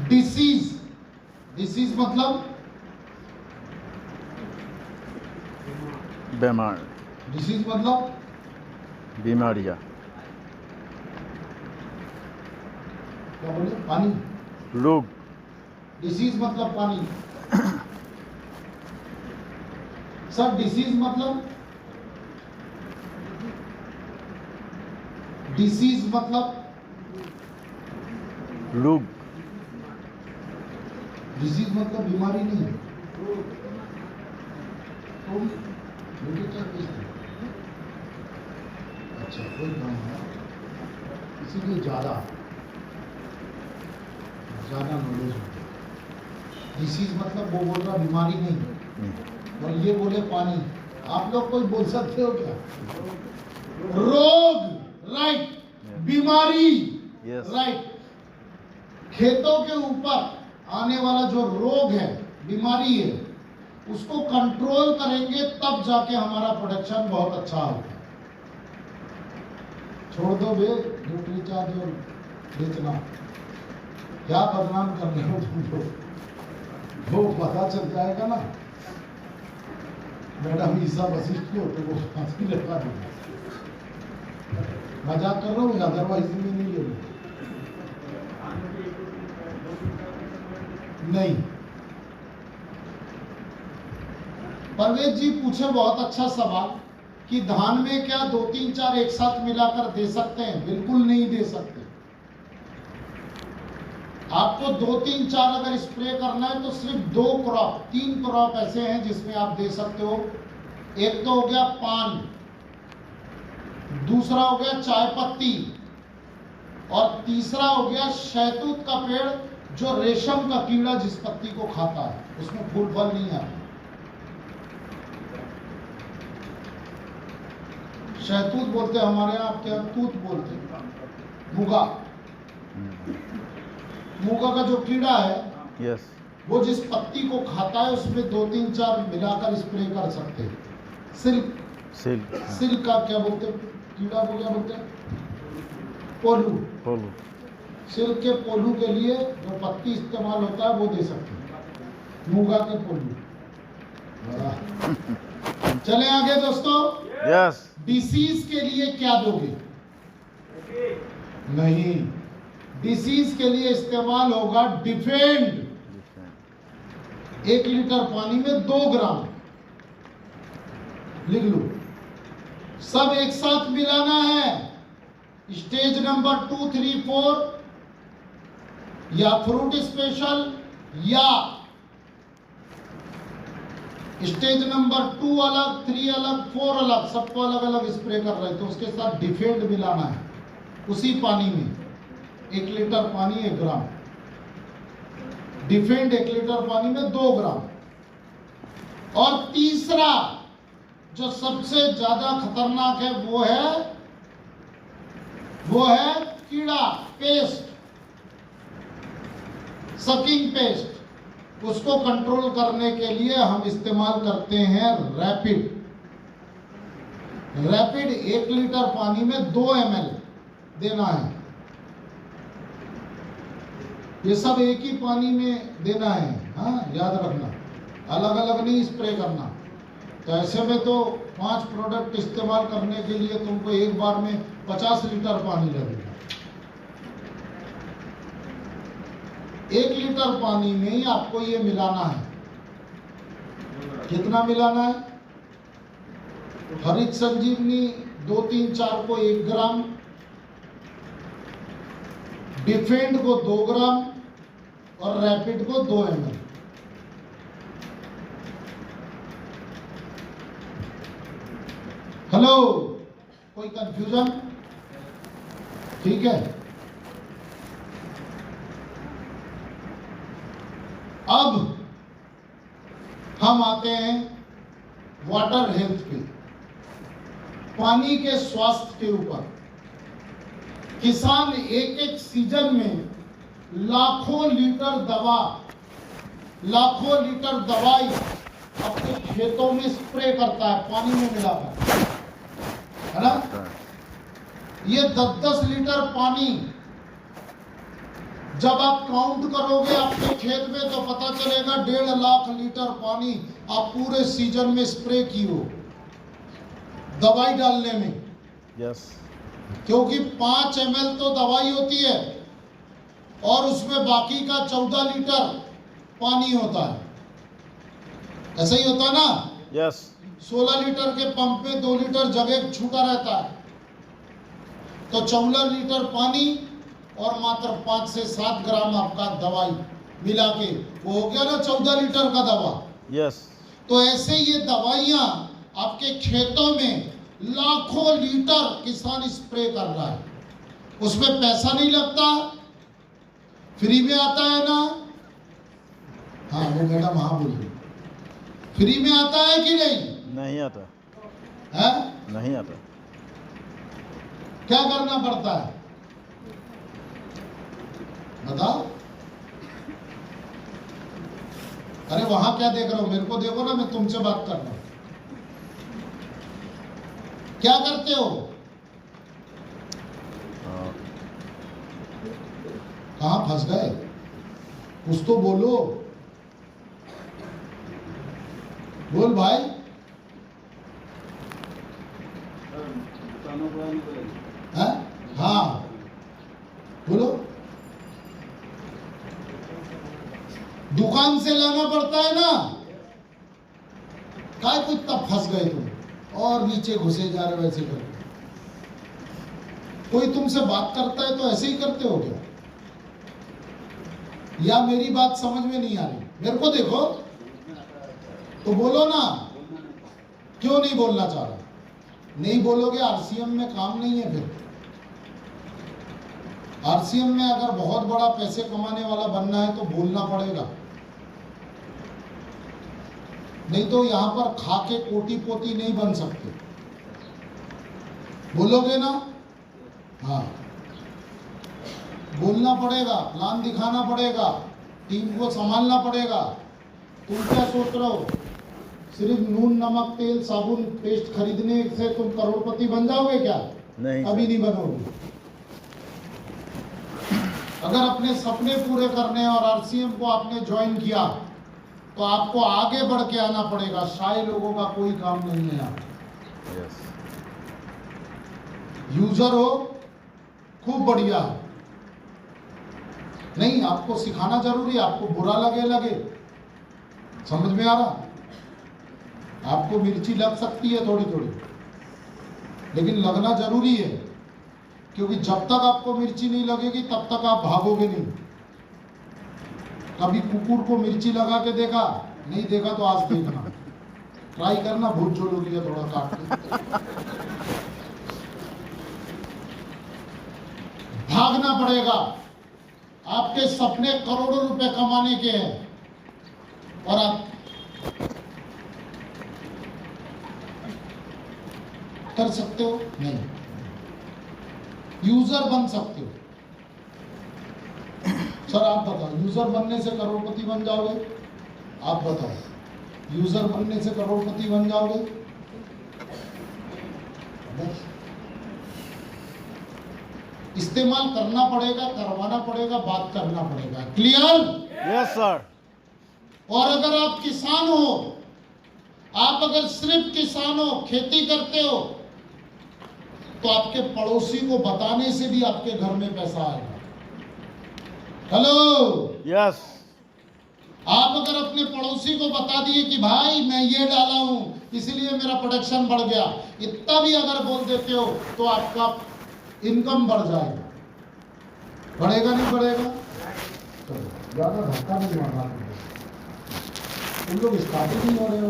डिसीज मतलब बीमार, डिसीज मतलब बीमारियाँ, क्या बोले? पानी। रोग, डिसीज मतलब पानी। सर डिसीज मतलब, डिसीज मतलब रोग, डिसीज मतलब बीमारी नहीं है। तो मुझे क्या पूछते? अच्छा, कोई काम है इसीलिए ज्यादा नॉलेज होती है। डिसीज मतलब वो बोल रहा बीमारी नहीं, और ये बोले पानी। आप लोग कोई बोल सकते हो क्या? रोग, राइट। बीमारी, Yes. राइट। खेतों के ऊपर आने वाला जो रोग है, बीमारी है, उसको कंट्रोल करेंगे तब जाके हमारा प्रोडक्शन बहुत अच्छा होगा। छोड़ दो बे न्यूट्री चार्ज और बेचना, क्या बदनाम कर रहे हो तुम लोग? वो पता चल जाएगा ना मैडम ईसा वशिष्ठ को, तो वो फांसी लगा देंगे। मजाक कर रहा हूँ, अदरवाइज में नहीं ले रहा। नहीं, परवेज जी पूछे बहुत अच्छा सवाल कि धान में क्या 2, 3, 4 एक साथ मिलाकर दे सकते हैं? बिल्कुल नहीं दे सकते। आपको 2, 3, 4 अगर स्प्रे करना है तो सिर्फ 2 क्रॉप, 3 क्रॉप ऐसे हैं जिसमें आप दे सकते हो। एक तो हो गया पान, दूसरा हो गया चाय पत्ती, और तीसरा हो गया शहतूत का पेड़, जो रेशम का कीड़ा जिस पत्ती को खाता है, उसमें फूल फल नहीं आता। शहतूत बोलते हैं हमारे यहाँ, आपके यहाँ तूत बोलते हैं। मूंगा, मूंगा का जो कीड़ा है, Yes. वो जिस पत्ती को खाता है उसमें 2, 3, 4 मिलाकर स्प्रे कर सकते हैं। सिल्क, सिल्क, सिल्क का क्या बोलते हैं? कीड़ा को क्या बोलते हैं? पोलू। पोलू, सिल्क के पोलू के लिए जो पत्ती इस्तेमाल होता है वो दे सकते हैं, मूंगा के पोलू। चले आगे दोस्तों। Yes. डिसीज के लिए क्या दोगे? नहीं, डिसीज के लिए इस्तेमाल होगा डिफेंड। 1 लीटर पानी में 2 ग्राम, लिख लो। सब एक साथ मिलाना है। स्टेज नंबर 2, 3, 4, या फ्रूट स्पेशल, या स्टेज नंबर 2 अलग, 3 अलग, 4 अलग, सबको अलग अलग स्प्रे कर रहे हैं, तो उसके साथ डिफेंड मिलाना है उसी पानी में। 1 लीटर पानी 1 ग्राम, डिफेंड 1 लीटर पानी में 2 ग्राम। और तीसरा जो सबसे ज्यादा खतरनाक है वो है कीड़ा, पेस्ट, सकिंग पेस्ट। उसको कंट्रोल करने के लिए हम इस्तेमाल करते हैं रैपिड। 1 लीटर पानी में 2 ml देना है। ये सब एक ही पानी में देना है, हाँ याद रखना, अलग अलग नहीं स्प्रे करना। तो ऐसे में तो 5 प्रोडक्ट इस्तेमाल करने के लिए तुमको एक बार में 50 लीटर पानी लगेगा। 1 लीटर पानी में ही आपको ये मिलाना है। कितना मिलाना है? हरित संजीवनी 2, 3, 4 को 1 ग्राम, डिफेंड को 2 ग्राम, और रैपिड को 2 ml। हेलो, कोई कंफ्यूजन? ठीक है। अब हम आते हैं वाटर हेल्थ पे, पानी के स्वास्थ्य के ऊपर। किसान एक एक सीजन में लाखों लीटर दवाई अपने खेतों में स्प्रे करता है, पानी में मिलाकर, है ना? ये 10-10 लीटर पानी जब आप काउंट करोगे आपके खेत में तो पता चलेगा 1.5 लाख लीटर पानी आप पूरे सीजन में स्प्रे की हो दवाई डालने में। यस, क्योंकि 5 ml तो दवाई होती है और उसमें बाकी का 14 लीटर पानी होता है, ऐसा ही होता है ना? यस, 16 लीटर के पंप में 2 लीटर जगह छूटा रहता है, तो 14 लीटर पानी और मात्र 5 से 7 ग्राम आपका दवाई मिला के वो हो गया ना 14 लीटर का दवा। यस, तो ऐसे ये दवाइयां आपके खेतों में लाखों लीटर किसान स्प्रे कर रहा है, उसमें पैसा नहीं लगता, फ्री में आता है ना? हाँ वो मैडम हाँ बोलिए, फ्री में आता है कि नहीं? नहीं आता, है? नहीं आता। क्या करना पड़ता है बताओ? अरे वहां क्या देख रहे हो, मेरे को देखो ना, मैं तुमसे बात कर रहा हूं। क्या करते हो? हाँ, कहां फंस गए? कुछ तो बोलो, बोल भाई। है? हाँ बोलो। दुकान से लाना पड़ता है ना, काय कुछ तब फंस गए तुम और नीचे घुसे जा रहे वैसे करके। कोई तुमसे बात करता है तो ऐसे ही करते हो क्या? या मेरी बात समझ में नहीं आ रही? मेरे को देखो तो बोलो ना, क्यों नहीं बोलना चाह रहा? नहीं बोलोगे, आरसीएम में काम नहीं है। फिर आरसीएम में अगर बहुत बड़ा पैसे कमाने वाला बनना है तो बोलना पड़ेगा, नहीं तो यहां पर खा के कोटी पोती नहीं बन सकते। बोलोगे ना? हाँ बोलना पड़ेगा, प्लान दिखाना पड़ेगा, टीम को संभालना पड़ेगा। तुम क्या सोच रहे हो सिर्फ नून नमक तेल साबुन पेस्ट खरीदने से तुम करोड़पति बन जाओगे क्या? नहीं, अभी नहीं बनोगे। अगर अपने सपने पूरे करने और आरसीएम को आपने ज्वाइन किया तो आपको आगे बढ़ के आना पड़ेगा। शाही लोगों का कोई काम नहीं है। आप यस, यूजर हो, खूब बढ़िया है, नहीं आपको सिखाना जरूरी है। आपको बुरा लगे, समझ में आ रहा? आपको मिर्ची लग सकती है थोड़ी थोड़ी, लेकिन लगना जरूरी है, क्योंकि जब तक आपको मिर्ची नहीं लगेगी तब तक आप भागोगे नहीं। कभी कुकुर को मिर्ची लगा के देखा? नहीं देखा तो आज देखना, ट्राई करना, भूत जोड़ों के लिए थोड़ा काट के। भागना पड़ेगा। आपके सपने करोड़ों रुपए कमाने के हैं और आप कर सकते हो? नहीं। यूजर बन सकते हो। सर आप बताओ, यूजर बनने से करोड़पति बन जाओगे? आप बताओ, यूजर बनने से करोड़पति बन जाओगे? बस इस्तेमाल करना पड़ेगा, करवाना पड़ेगा, बात करना पड़ेगा। क्लियर? Yes sir. और अगर आप किसान हो, आप अगर सिर्फ किसान हो, खेती करते हो, तो आपके पड़ोसी को बताने से भी आपके घर में पैसा आएगा। हेलो, यस, आप अगर अपने पड़ोसी को बता दिए कि भाई मैं ये डाला हूं इसलिए मेरा प्रोडक्शन बढ़ गया, इतना भी अगर बोल देते हो तो आपका इनकम बढ़ जाएगा। बढ़ेगा नहीं बढ़ेगा? ज्यादा धक्का नहीं मारना, तुम लोग स्टार्टिंग नहीं हो रहे हो।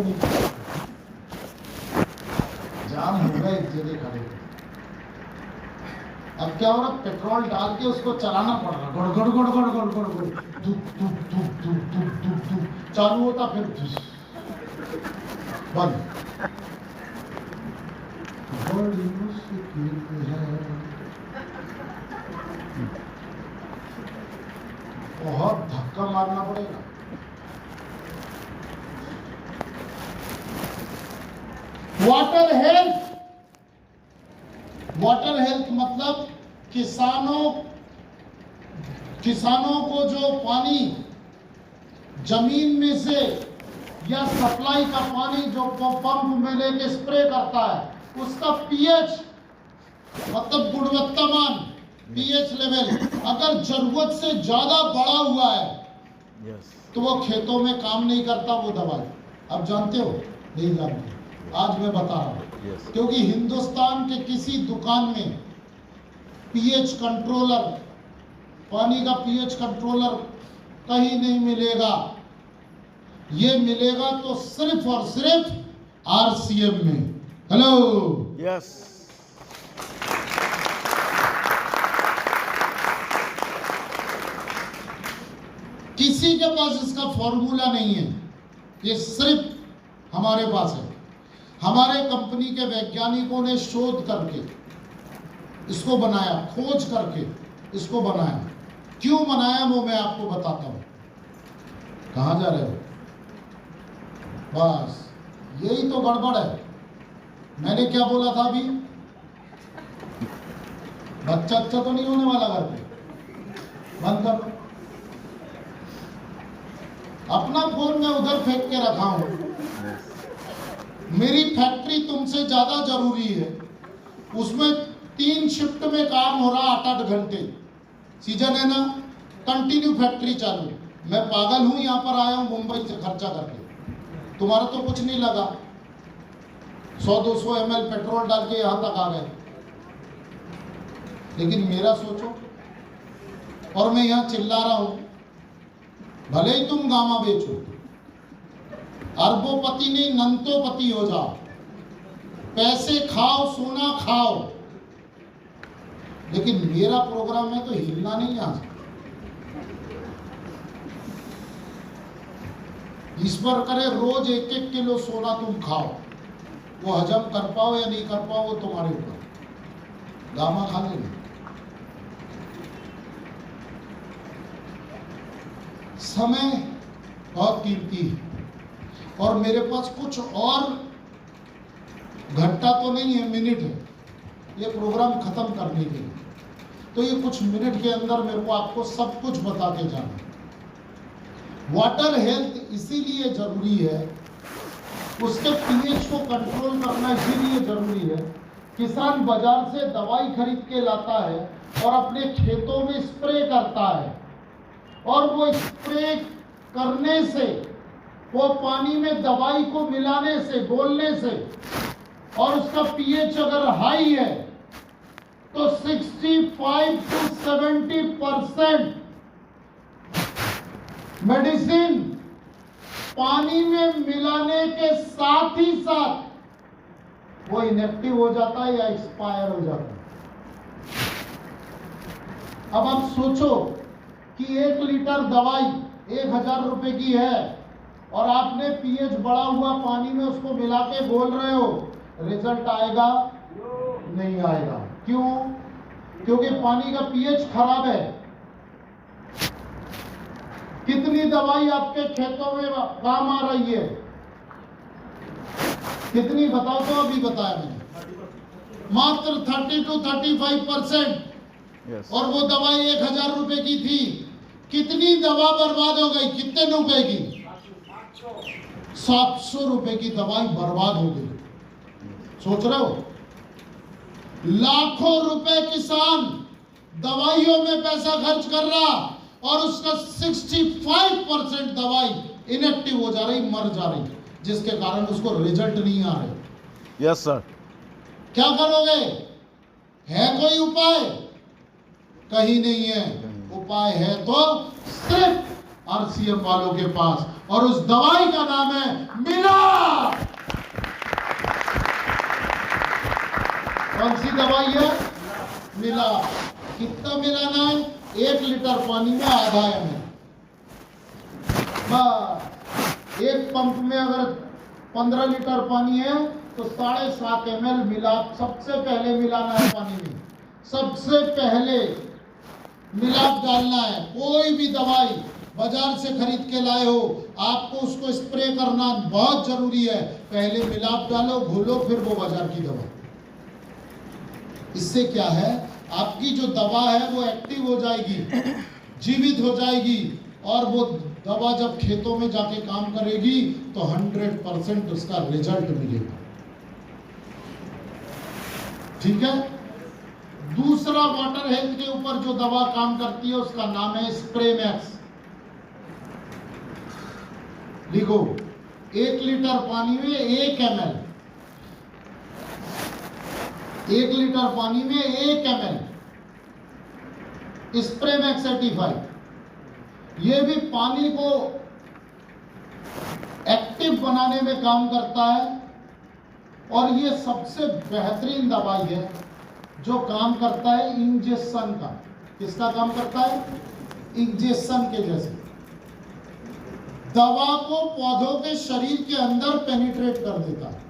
नहीं जाम हो गए एक जगह खड़े। अब क्या हो रहा, पेट्रोल डाल के उसको चलाना पड़ रहा, गुड़ गुड़ गुड़ गुड़ गुड़ गुड़ गुड़, धूप धूप धूप धूप धूप धूप धूप, चालू होता फिर बंद। बड़ी मुश्किल है, बहुत धक्का मारना पड़ेगा। वाटर हेल्थ मतलब किसानों को जो पानी जमीन में से या सप्लाई का पानी जो पंप में लेके स्प्रे करता है, उसका पीएच मतलब गुणवत्तामान पीएच लेवल अगर जरूरत से ज्यादा बढ़ा हुआ है तो वो खेतों में काम नहीं करता वो दवाई। अब जानते हो? नहीं जानते, आज मैं बता रहा हूं। क्योंकि हिंदुस्तान के किसी दुकान में पीएच कंट्रोलर, पानी का पीएच कंट्रोलर कहीं नहीं मिलेगा। ये मिलेगा तो सिर्फ और सिर्फ आरसीएम में। हेलो, यस, किसी के पास इसका फॉर्मूला नहीं है, ये सिर्फ हमारे पास है। हमारे कंपनी के वैज्ञानिकों ने शोध करके इसको बनाया, खोज करके इसको बनाया। क्यों बनाया वो मैं आपको बताता हूं। कहां जा रहे हो? बस यही तो गड़बड़ है। मैंने क्या बोला था अभी? बच्चा अच्छा तो नहीं होने वाला घर पे? बंद कर दो। अपना फोन मैं उधर फेंक के रखा हूं। मेरी फैक्ट्री तुमसे ज्यादा जरूरी है। उसमें 3 शिफ्ट में काम हो रहा, 8-8 घंटे सीजन है ना, कंटिन्यू फैक्ट्री चालू। मैं पागल हूं, यहां पर आया हूं मुंबई से खर्चा करके। तुम्हारा तो कुछ नहीं लगा, 100-200 ml पेट्रोल डाल के यहां तक आ गए। लेकिन मेरा सोचो, और मैं यहां चिल्ला रहा हूं, भले ही तुम गामा बेचो, अरबोपति नहीं नंतोपति हो जाओ, पैसे खाओ, सोना खाओ, लेकिन मेरा प्रोग्राम है तो हिलना नहीं यहां से। ईश्वर करे रोज 1-1 किलो सोना तुम खाओ, वो हजम कर पाओ या नहीं कर पाओ वो तुम्हारे ऊपर। गामा खा लेना। समय बहुत कीमती है और मेरे पास कुछ और घंटा तो नहीं है, मिनट है ये प्रोग्राम खत्म करने के लिए। तो ये कुछ मिनट के अंदर मेरे को आपको सब कुछ बता के जाना। वाटर हेल्थ इसीलिए जरूरी है, उसके पीएच को कंट्रोल करना इसीलिए जरूरी है। किसान बाजार से दवाई खरीद के लाता है और अपने खेतों में स्प्रे करता है, और वो स्प्रे करने से, वो पानी में दवाई को मिलाने से, घोलने से, और उसका पीएच अगर हाई है तो 65 to 70% मेडिसिन पानी में मिलाने के साथ ही साथ वो इनेक्टिव हो जाता है या एक्सपायर हो जाता है। अब आप सोचो कि 1 लीटर दवाई 1000 रुपए की है और आपने पीएच बढ़ा हुआ पानी में उसको मिला के घोल रहे हो, रिजल्ट आएगा? नहीं आएगा। क्यों? क्योंकि पानी का पीएच खराब है। कितनी दवाई आपके खेतों में काम आ रही है? कितनी बताओ तो? अभी बताया मैंने, मात्र 30 to 35%। और वो दवाई 1000 रुपए की थी, कितनी दवा बर्बाद हो गई? कितने रुपए की? 700 रुपए की दवाई बर्बाद हो गई। सोच रहे हो? लाखों रुपए किसान दवाइयों में पैसा खर्च कर रहा और उसका 65% दवाई इनेक्टिव हो जा रही, मर जा रही, जिसके कारण उसको रिजल्ट नहीं आ रहे। Yes sir. क्या करोगे? है कोई उपाय? कहीं नहीं है। उपाय है तो सिर्फ आरसीएम वालों के पास, और उस दवाई का नाम है मिला। कौन सी दवाई है? मिला। कितना मिलाना है? 1 लीटर पानी में आधा ml। बस एक पंप में अगर 15 लीटर पानी है तो 7.5 ml मिला सबसे पहले मिलाना है पानी में। सबसे पहले मिलाप डालना है। कोई भी दवाई बाजार से खरीद के लाए हो, आपको उसको स्प्रे करना बहुत जरूरी है। पहले मिलाप डालो, घोलो, फिर वो बाजार की दवा। इससे क्या है, आपकी जो दवा है वो एक्टिव हो जाएगी, जीवित हो जाएगी, और वो दवा जब खेतों में जाके काम करेगी तो 100% उसका रिजल्ट मिलेगा। ठीक है। दूसरा वाटर हेल्थ के ऊपर जो दवा काम करती है उसका नाम है स्प्रे मैक्स। लिखो, 1 लीटर पानी में 1 ml, 1 लीटर पानी में 1 ml स्प्रे मैक्स 85। ये भी पानी को एक्टिव बनाने में काम करता है, और ये सबसे बेहतरीन दवाई है जो काम करता है इंजेक्शन का। किसका काम करता है? इंजेक्शन के जैसे। दवा को पौधों के शरीर के अंदर पेनिट्रेट कर देता है,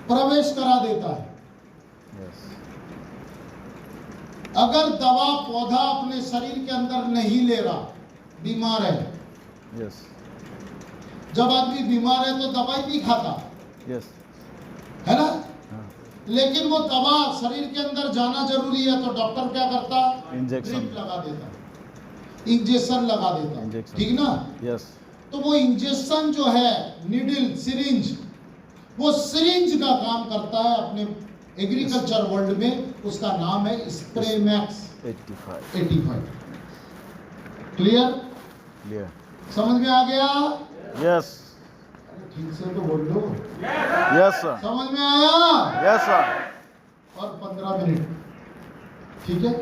प्रवेश करा देता है। अगर दवा पौधा अपने शरीर के अंदर नहीं ले रहा, बीमार है, जब आदमी बीमार है तो दवाई नहीं खाता, है ना? लेकिन वो दवा शरीर के अंदर जाना जरूरी है, तो डॉक्टर क्या करता? इंजेक्शन लगा देता, इंजेक्शन लगा देता। ठीक ना? यस। तो वो इंजेक्शन जो है, नीडल, सिरिंज, वो सिरिंज का काम करता है अपने एग्रीकल्चर वर्ल्ड में। उसका नाम है स्प्रे मैक्स 85। क्लियर? क्लियर। समझ में आ गया? यस। ठीक से तो बोल लो। Yes sir. समझ में आया? Yes sir. और 15 मिनट, ठीक है।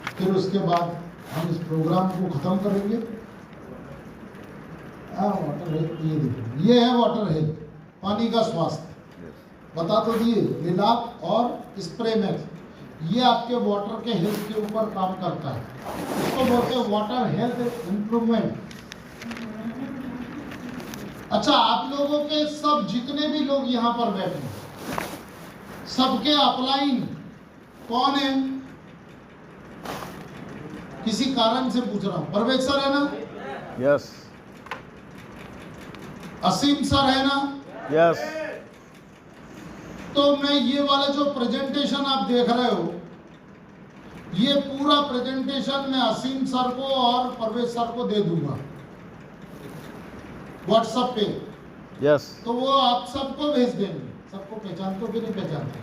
फिर उसके बाद हम इस प्रोग्राम को खत्म करेंगे। वाटर हेल्थ, ये देखो, ये है वाटर हेल्थ, पानी का स्वास्थ्य। बता तो दिए, मिलाप और स्प्रे मैक्स, ये आपके वाटर के हेल्थ के ऊपर काम करता है। इसको बोलते हैं वाटर हेल्थ इंप्रूवमेंट। अच्छा, आप लोगों के सब जितने भी लोग यहाँ पर बैठे हैं, सबके अपलाइन कौन है? किसी कारण से पूछ रहा हूं। परवेज सर है ना? यस। असीम सर है ना? यस। तो मैं ये वाला जो प्रेजेंटेशन आप देख रहे हो, ये पूरा प्रेजेंटेशन मैं असीम सर को और परवेज सर को दे दूंगा व्हाट्सएप पे। यस। तो वो आप सबको भेज देंगे। सबको पहचानते हो कि नहीं पहचानते?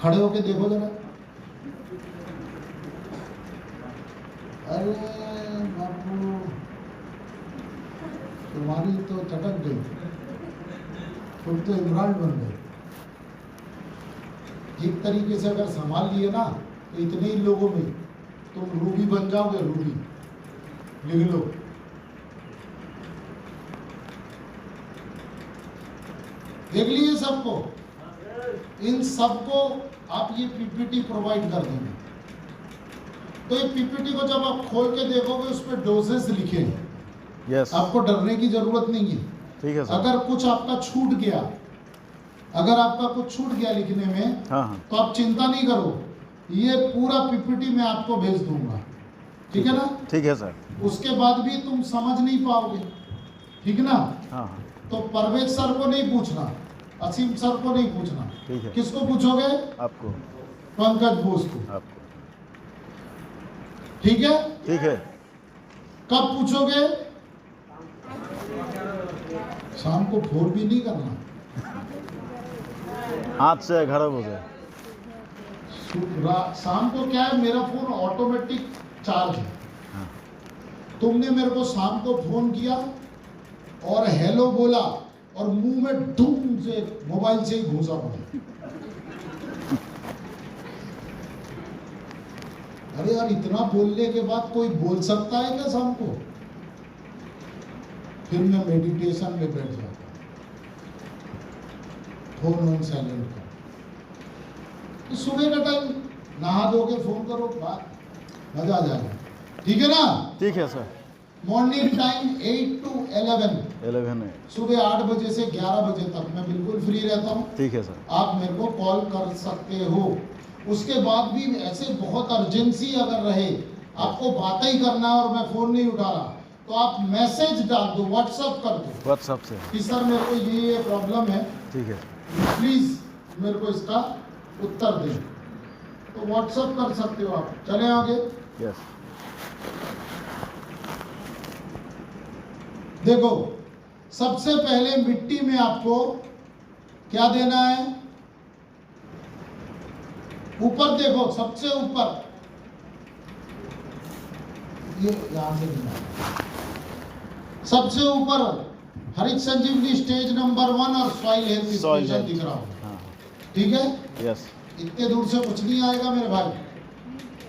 खड़े होके देखो जरा। अरे बाबू, तुम्हारी तो चटक गई, तुम तो इमरान बन गए। एक तरीके से अगर संभाल लिए ना तो इतने ही लोगों में तुम रूबी बन जाओगे। रूबी लिख लो। देख लिए सबको? इन सबको आप ये पीपीटी प्रोवाइड कर देंगे। तो ये पीपीटी को जब आप खोल के देखोगे, उस पर डोजेस लिखे हैं। यस। आपको डरने की जरूरत नहीं है। ठीक है सर। अगर कुछ आपका छूट गया, अगर आपका कुछ छूट गया लिखने में, हाँ। तो आप चिंता नहीं करो, ये पूरा पीपीटी मैं आपको भेज दूंगा। ठीक है ना? ठीक है सर। उसके बाद भी तुम समझ नहीं पाओगे, ठीक ना? हाँ। तो परवेज सर को नहीं पूछना, असीम सर को नहीं पूछना। ठीक है। किसको पूछोगे? आपको। पंकज बोस को। आपको। ठीक है? ठीक है। कब पूछोगे? शाम को फोन भी नहीं करना। 8 से 11 बजे। शाम को क्या है, मेरा फोन ऑटोमेटिक चार्ज है। हाँ। तुमने मेरे को शाम को फोन किया और हेलो बोला और मुंह में धूम से मोबाइल से ही घुसा पड़ा। अरे यार, इतना बोलने के बाद कोई बोल सकता है क्या शाम को? फिर मैं मेडिटेशन में बैठ जाता, फोन ऑन साइलेंट कर। तो सुबह का टाइम नहा धो के फोन करो, बात मजा आ जाएगा। ठीक है ना? ठीक है सर। मॉर्निंग टाइम 8 to 11, 11 है। सुबह 8 बजे से 11 बजे तक मैं बिल्कुल फ्री रहता हूँ। ठीक है सर। आप मेरे को कॉल कर सकते हो। उसके बाद भी ऐसे बहुत अर्जेंसी अगर रहे, आपको बात ही करना है और मैं फोन नहीं उठा रहा, तो आप मैसेज डाल दो, व्हाट्सअप कर दो व्हाट्सअप से। कि सर मेरे को ये प्रॉब्लम है, ठीक है। प्लीज मेरे को इसका उत्तर दें। तो व्हाट्सअप कर सकते हो आप। चले आगे। यस। देखो, सबसे पहले मिट्टी में आपको क्या देना है? ऊपर देखो, सबसे ऊपर ये यहां से देना है। सबसे ऊपर हरित संजीवनी स्टेज नंबर 1 और सॉइल हेल्थ स्टेशन दिख रहा होगा। हाँ। ठीक है? यस। इतने दूर से कुछ नहीं आएगा मेरे भाई।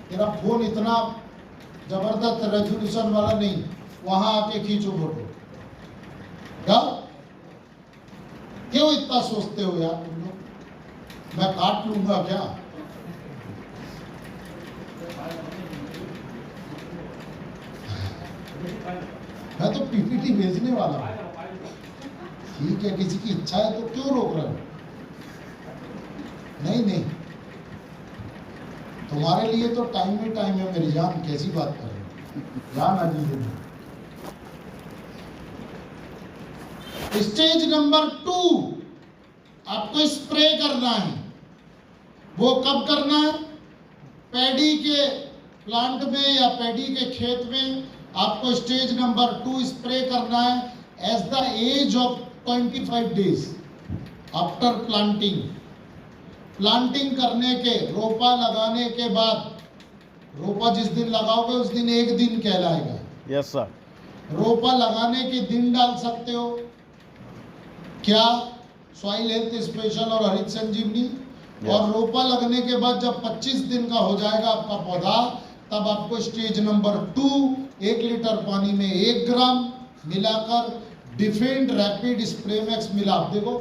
तेरा फोन इतना जबरदस्त रेजोल्यूशन वाला नहीं, वहां आके खींचो फोटो। क्या क्यों इतना सोचते हो यार तुम लोग? मैं काट लूंगा क्या? मैं तो पीपीटी भेजने वाला हूं। ठीक है, किसी की इच्छा है तो क्यों रोक रहे हो? नहीं, तुम्हारे लिए तो टाइम ही टाइम है मेरी जान। कैसी बात कर रहे हो? जान आ दीजिए। स्टेज नंबर 2 आपको स्प्रे करना है। वो कब करना है? पैडी के प्लांट में या पैडी के खेत में आपको स्टेज नंबर 2 स्प्रे करना है as the age of 25 days after planting. Planting करने के, रोपा लगाने के बाद, रोपा जिस दिन लगाओगे उस दिन एक दिन कहलाएगा। Yes sir. रोपा लगाने के दिन डाल सकते हो क्या? सॉइल हेल्थ स्पेशल और हरित संजीवनी। और रोपा लगने के बाद जब 25 दिन का हो जाएगा आपका पौधा, तब आपको स्टेज नंबर 2 1 लीटर पानी में 1 ग्राम मिलाकर डिफेंड रैपिड स्प्रे मैक्स मिला। देखो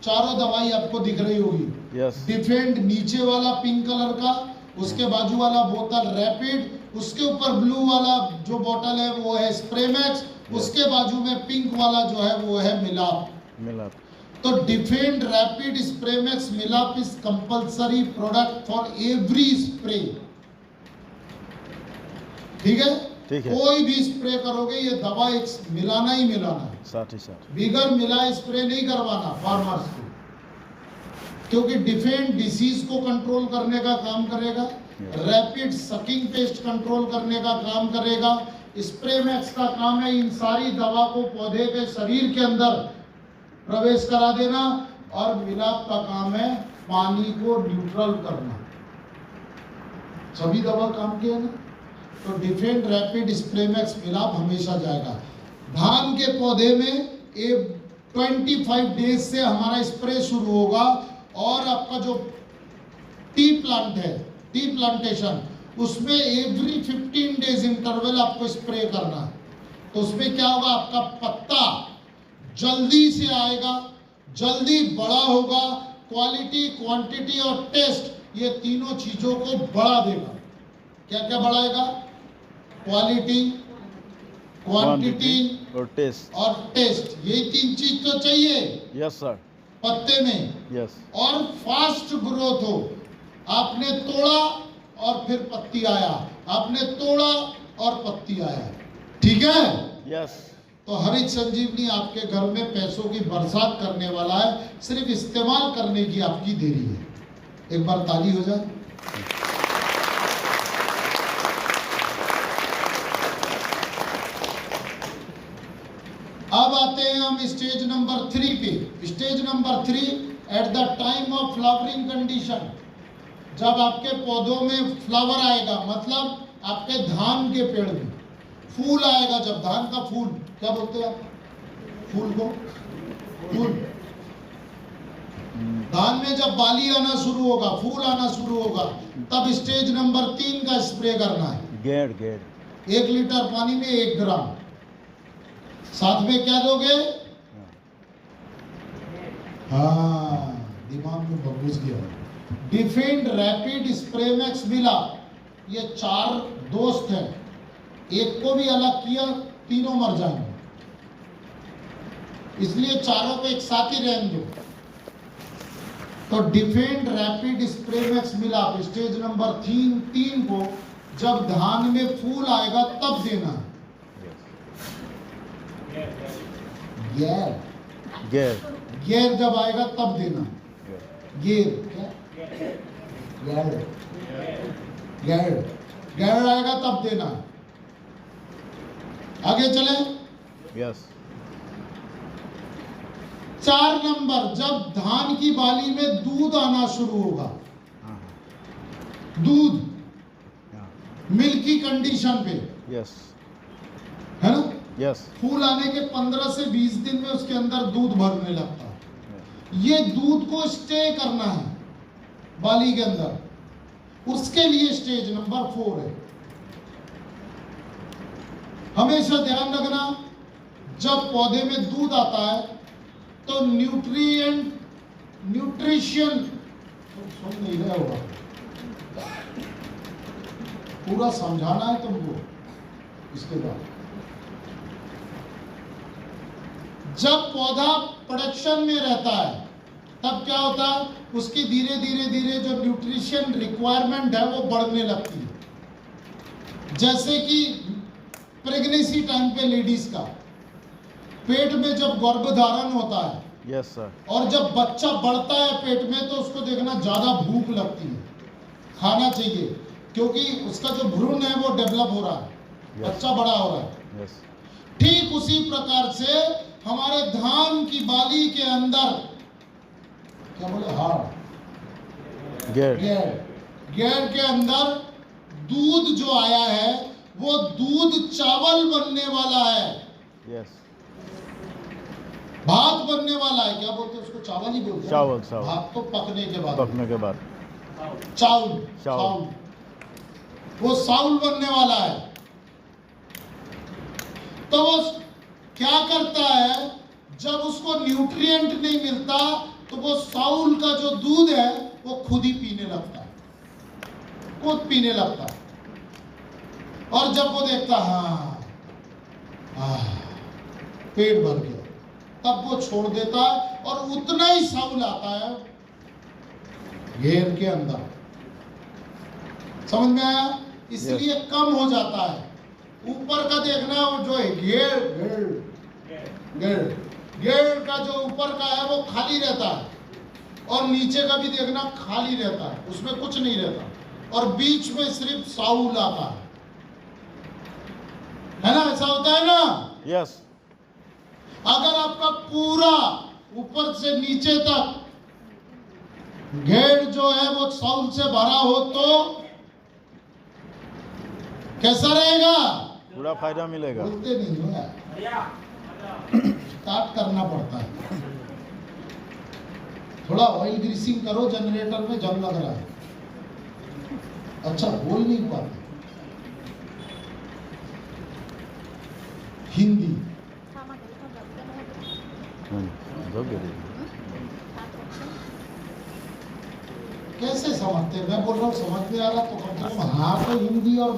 चारों दवाई आपको दिख रही होगी। यस। डिफेंड नीचे वाला पिंक कलर का, उसके बाजू वाला बोतल रैपिड, उसके ऊपर ब्लू वाला जो बोतल है वो है स्प्रे मैक्स, उसके बाजू में पिंक वाला जो है वो है मिलाप। तो डिफेंड रैपिड स्प्रे मैक्स मिलाप is compulsory product for every spray. ठीक है? ठीक है। कोई भी स्प्रे करोगे ये दवा एक मिलाना ही मिलाना है। साथ ही साथ बिगर मिलाए स्प्रे नहीं करवाना फार्मर्स को, क्योंकि डिफेंड डिसीज को कंट्रोल करने का काम करेगा, रैपिड सकिंग पेस्ट कंट्रोल करने का काम करेगा। स्प्रे मैक्स का काम है इन सारी दवा को पौधे के शरीर के अंदर प्रवेश करा देना, और मिलाप का काम है पानी को न्यूट्रल करना। सभी दवा काम के है ना? तो डिफेंड रैपिड स्प्रे मैक्स मिलाप हमेशा जाएगा। धान के पौधे में 25 डेज से हमारा स्प्रे शुरू होगा, और आपका जो टी प्लांट है, टी प्लांटेशन, उसमें एवरी 15 डेज इंटरवल आपको स्प्रे करना है। तो उसमें क्या होगा? आपका पत्ता जल्दी से आएगा, जल्दी बड़ा होगा, क्वालिटी, क्वांटिटी और टेस्ट, ये तीनों चीजों को बढ़ा देगा। क्या क्या बढ़ाएगा? क्वालिटी, क्वांटिटी और टेस्ट। ये 3 चीज तो चाहिए। Yes sir. पत्ते में। यस। और फास्ट ग्रोथ हो। आपने तोड़ा और फिर पत्ती आया, आपने तोड़ा और पत्ती आया। ठीक है? यस। तो हरित संजीवनी आपके घर में पैसों की बरसात करने वाला है, सिर्फ इस्तेमाल करने की आपकी देरी है। एक बार ताली हो जाए। अब आते हैं हम स्टेज नंबर 3 पे। Stage number 3 eight the time of flowering condition, जब आपके पौधों में फ्लावर आएगा, मतलब आपके धान के पेड़ में फूल आएगा। जब धान का फूल, क्या बोलते हैं आप फूल को? फूल। धान में जब बाली आना शुरू होगा, फूल आना शुरू होगा, तब स्टेज नंबर 3 का स्प्रे करना है। गेड़ 1 लीटर पानी में 1 ग्राम। साथ में क्या दोगे? हाँ, दिमाग में घुस गया। डिफेंड रैपिड स्प्रेमैक्स मिला, ये 4 दोस्त हैं, एक को भी अलग किया तीनों मर जाएंगे, इसलिए चारों को एक साथ ही रहने दो। तो डिफेंड रैपिड स्प्रेमैक्स मिला स्टेज नंबर 3 को जब धान में फूल आएगा तब देना है। गैर गेयर गैर जब आएगा तब देना है। गेर क्या गैर गैर गैर आएगा तब देना है। आगे चले। यस 4 नंबर जब धान की बाली में दूध आना शुरू होगा, दूध मिल्की कंडीशन पे, यस है ना, यस फूल आने के 15 से 20 दिन में उसके अंदर दूध भरने लगता है। ये दूध को स्टे करना है बाली के अंदर, उसके लिए स्टेज नंबर 4 है। हमेशा ध्यान रखना जब पौधे में दूध आता है तो न्यूट्रिशन सुन नहीं रहा होगा, पूरा समझाना है तुमको। इसके बाद जब पौधा प्रोडक्शन में रहता है तब क्या होता है, उसकी धीरे धीरे जो न्यूट्रिशन रिक्वायरमेंट है वो बढ़ने लगती है। जैसे कि प्रेगनेंसी टाइम पे लेडीज का पेट में जब गर्भधारण होता है, यस सर, और जब बच्चा बढ़ता है पेट में तो उसको देखना ज्यादा भूख लगती है, खाना चाहिए, क्योंकि उसका जो भ्रूण है वो डेवलप हो रहा है, बच्चा बड़ा हो रहा है। यस ठीक उसी प्रकार से हमारे धान की बाली के अंदर क्या बोले, हाड़ गेयर गैर के अंदर दूध जो आया है वो दूध चावल बनने वाला है, यस भात बनने वाला है। क्या बोलते हैं उसको, चावल ही बोलते हैं। चावल भात तो पकने के बाद, चावल चावल वो साउल बनने वाला है। तो वो क्या करता है, जब उसको न्यूट्रिएंट नहीं मिलता तो वो साउल का जो दूध है वो खुद ही पीने लगता है, खुद पीने लगता है। और जब वो देखता पेट भर गया, तब वो छोड़ देता है और उतना ही साउल आता है घेर के अंदर। समझ में आया? इसलिए कम हो जाता है। ऊपर का देखना वो जो है घेर का जो ऊपर का है वो खाली रहता है, और नीचे का भी देखना खाली रहता है, उसमें कुछ नहीं रहता, और बीच में सिर्फ साउल आता है ना, ऐसा होता है ना। यस अगर आपका पूरा ऊपर से नीचे तक घेर जो है वो साउल से भरा हो तो कैसा रहेगा, पूरा फायदा मिलेगा। बोलते नहीं हो यार, स्टार्ट करना पड़ता है। थोड़ा ऑयल ग्रीसिंग करो, जनरेटर में जंग लग रहा है। अच्छा बोल नहीं पाते हिंदी। कैसे समझते, मैं बोल रहा हूँ समझ में आ रहा तो कम से कम हाँ तो हिंदी और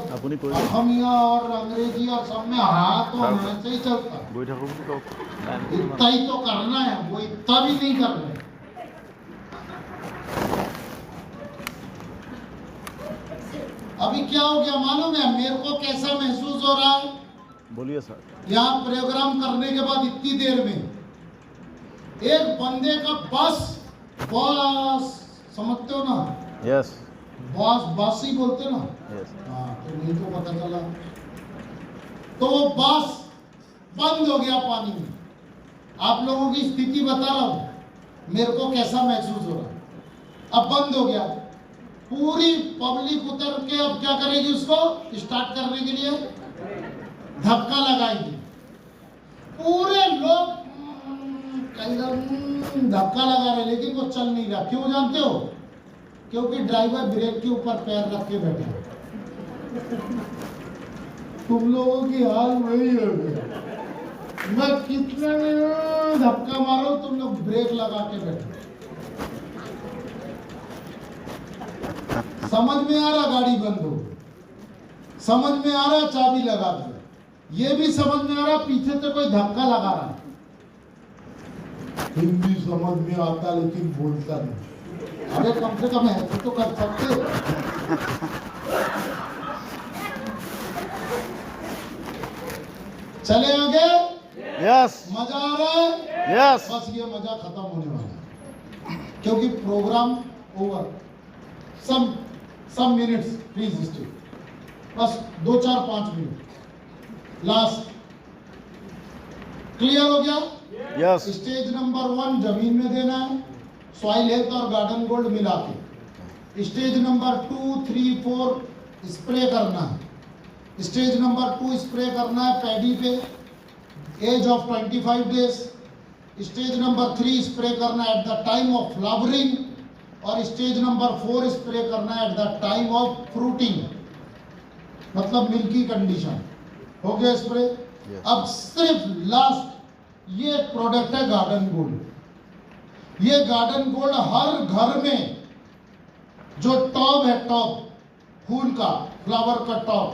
असमिया और अंग्रेजी और सब में हाँ तो होना चाहिए चलता। इतना ही तो करना है, वो इतना भी नहीं कर रहे। अभी क्या हो गया मालूम है मेरे को, कैसा महसूस हो रहा है? बोलिए सर। यहाँ प्रोग्राम करने के बाद इतनी देर में एक बंदे का बस समझते हो ना? यस बस ही बोलते ना। यस हाँ तो नहीं तो पता चला, तो वो बस बंद हो गया पानी में। आप लोगों की स्थिति बता रहा हूं, मेरे को कैसा महसूस हो रहा है। अब बंद हो गया, पूरी पब्लिक उतर के अब क्या करेगी, उसको स्टार्ट करने के लिए धक्का लगाएगी। पूरे लोग धक्का लगा रहे, लेकिन वो चल नहीं रहा। क्यों जानते हो? क्योंकि ड्राइवर ब्रेक के ऊपर पैर रख के बैठा है। तुम लोगों की हाल वही है। मैं कितने धक्का मारो, तुम लोग ब्रेक लगा के बैठे। समझ में आ रहा गाड़ी बंद हो गई, समझ में आ रहा चाबी लगा दिया, ये भी समझ में आ रहा पीछे से कोई धक्का लगा रहा। हिंदी समझ में आता लेकिन बोलता नहीं। अरे कम से कम ऐसे तो कर सकते। चले आगे। यस मजा आ रहा है? यस बस ये मजा खत्म होने वाला है क्योंकि programme over. Some minutes please stay, बस 2-4-5 मिनट लास्ट। क्लियर हो गया? यस स्टेज नंबर 1 जमीन में देना है, सॉइल हेल्थ और गार्डन गोल्ड मिला के। स्टेज नंबर 2, 3, 4 स्प्रे करना है। स्टेज नंबर 2 स्प्रे करना है पैडी पे, age of 25 days. Stage number 3 spray करना है at the time of flowering, और स्टेज नंबर 4 स्प्रे करना है at the time of fruiting, मतलब मिल्की कंडीशन। हो गया स्प्रे। Yes. अब सिर्फ लास्ट ये प्रोडक्ट है गार्डन गोल्ड। ये गार्डन गोल्ड हर घर में जो टॉब है, टॉब फूल का, फ्लावर का टॉब,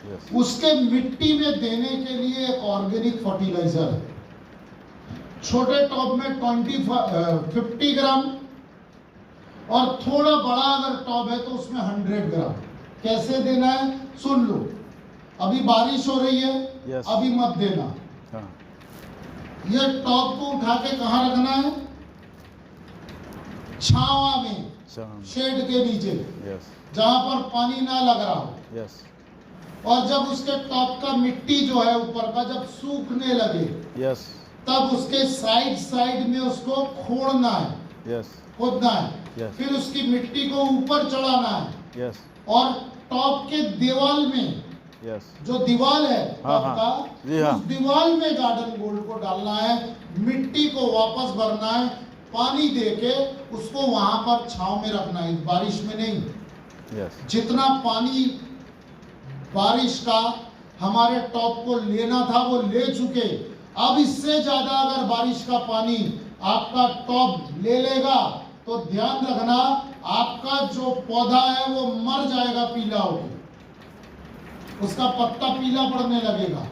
यस उसके मिट्टी में देने के लिए एक ऑर्गेनिक फर्टिलाइजर है। छोटे टॉब में 50 ग्राम, और थोड़ा बड़ा अगर टॉब है तो उसमें 100 ग्राम। कैसे देना है सुन लो। अभी बारिश हो रही है, Yes. अभी मत देना। हाँ ये टॉब को उठा के कहाँ रखना है? छावा में, शेड के नीचे, यस जहां पर पानी ना लग रहा हो। यस और जब उसके टॉप का मिट्टी जो है ऊपर का जब सूखने लगे, यस तब उसके साइड में उसको खोदना है, यस खोदना है। Yes. फिर उसकी मिट्टी को ऊपर चढ़ाना है, यस और टॉप के दीवार में, यस जो दीवार है हाँ, टॉप हाँ। का, जी हाँ। उस दीवार में गार्डन गोल्ड को डालना है, मिट्टी को वापस भरना है, पानी देके उसको वहां पर छांव में रखना है, बारिश में नहीं। यस जितना पानी बारिश का हमारे टॉप को लेना था वो ले चुके। अब इससे ज्यादा अगर बारिश का पानी आपका टॉप ले लेगा तो ध्यान रखना, आपका जो पौधा है वो मर जाएगा पीला होकर, उसका पत्ता पीला पड़ने लगेगा।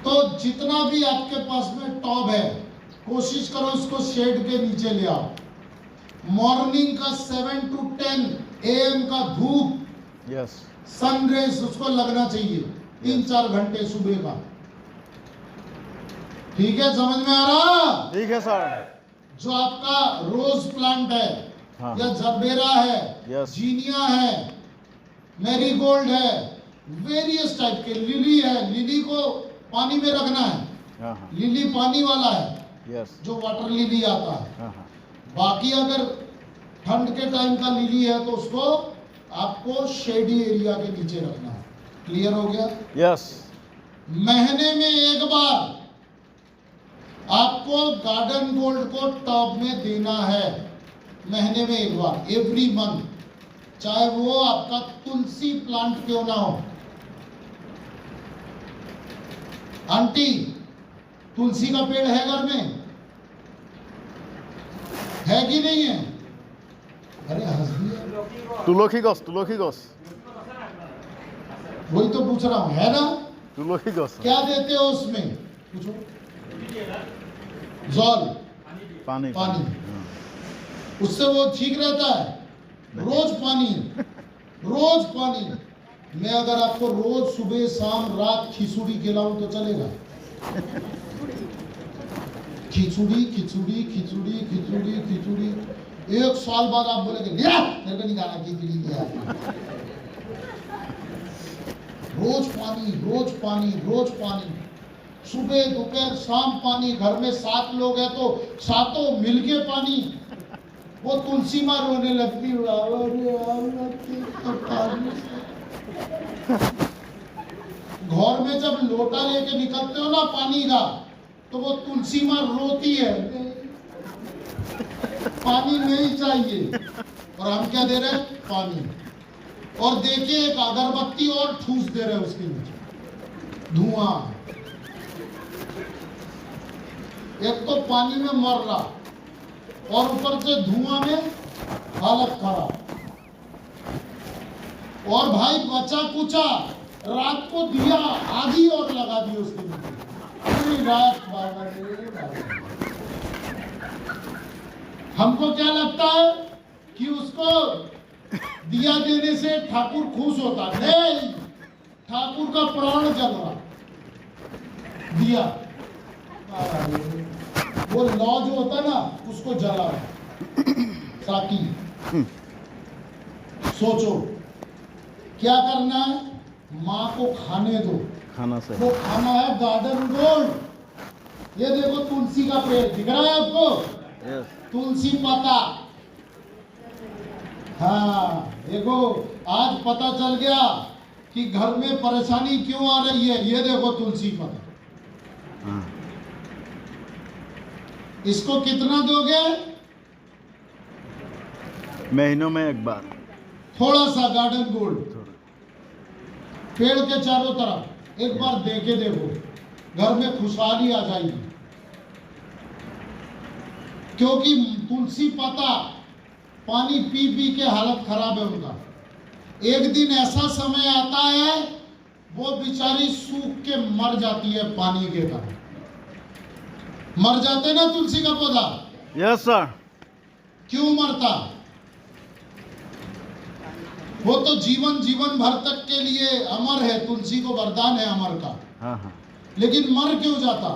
तो जितना भी आपके पास में टॉब है, कोशिश करो उसको शेड के नीचे ले आओ। मॉर्निंग का 7 to 10 AM का धूप, यस सन रेस उसको लगना चाहिए 3-4 घंटे सुबह का। ठीक है, समझ में आ रहा? ठीक है सर। जो आपका रोज प्लांट है, हाँ। या जरबेरा है, Yes. जीनिया है, मैरीगोल्ड है, वेरियस टाइप के, लिली है, लिली को पानी में रखना है। हाँ हाँ लिली पानी वाला है, यस जो वाटर लिली आता है। हाँ हाँ बाकी अगर ठंड के टाइम का लिली है तो उसको आपको शेडी एरिया के नीचे रखना है। क्लियर हो गया? यस महीने में एक बार आपको गार्डन गोल्ड को टॉप में देना है, महीने में एक बार, एवरी मंथ, चाहे वो आपका तुलसी प्लांट क्यों ना हो। आंटी, तुलसी का पेड़ है घर में? है कि नहीं है? अरे हंस दिया। तुलसी गछ वही तो पूछ रहा हूं, है ना? तुलसी गछ क्या देते हो उसमें? पूछो। जल, पानी पानी। हाँ। उससे वो ठीक रहता है। रोज पानी, रोज पानी। मैं अगर आपको रोज सुबह शाम रात खिचड़ी खिलाऊं तो चलेगा? खिचड़ी खिचड़ी खिचड़ी खिचड़ी खिचड़ी, 1 साल बाद आप बोलेंगे मेरे को नहीं खाना खिचड़ी लिया। रोज पानी, रोज पानी, रोज पानी, सुबह दोपहर शाम पानी। घर में 7 लोग हैं तो सातों मिलके पानी। वो तुलसी माँ रोने लगती, घर में जब लोटा लेके निकलते हो ना पानी का, तो वो तुलसी माँ रोती है, पानी नहीं चाहिए। और हम क्या दे रहे हैं? पानी। और देखिए एक अगरबत्ती और ठूस दे रहे हैं उसके नीचे, धुआं। एक तो पानी में मर रहा और ऊपर से धुआं में हालत खराब। और भाई बचा कुचा रात को दिया आधी और लगा दी उसके नीचे। पूरी रात बाबा रे बाबा। हमको क्या लगता है कि उसको दिया देने से ठाकुर खुश होता, नहीं, ठाकुर का प्राण जल रहा दिया। वो लौ जो होता है ना उसको जला रहा। साकी सोचो क्या करना है, माँ को खाने दो। खाना से वो खाना है गार्डन गोल्ड। ये देखो तुलसी का पेड़ दिख रहा है आपको, यस तुलसी पत्ता। हाँ देखो आज पता चल गया कि घर में परेशानी क्यों आ रही है। ये देखो तुलसी पत्ता। हाँ इसको कितना दोगे? महीनों में एक बार थोड़ा सा गार्डन गोल्ड थोड़ा पेड़ के चारों तरफ एक बार देके देखो, घर में खुशहाली आ जाएगी। क्योंकि तुलसी पत्ता पानी पी पी के हालत खराब है उनका। एक दिन ऐसा समय आता है वो बेचारी सूख के मर जाती है पानी के कारण। मर जाते ना तुलसी का पौधा। यस सर क्यों मरता? वो तो जीवन जीवन भर तक के लिए अमर है, तुलसी को वरदान है अमर का। हाँ हाँ लेकिन मर क्यों जाता?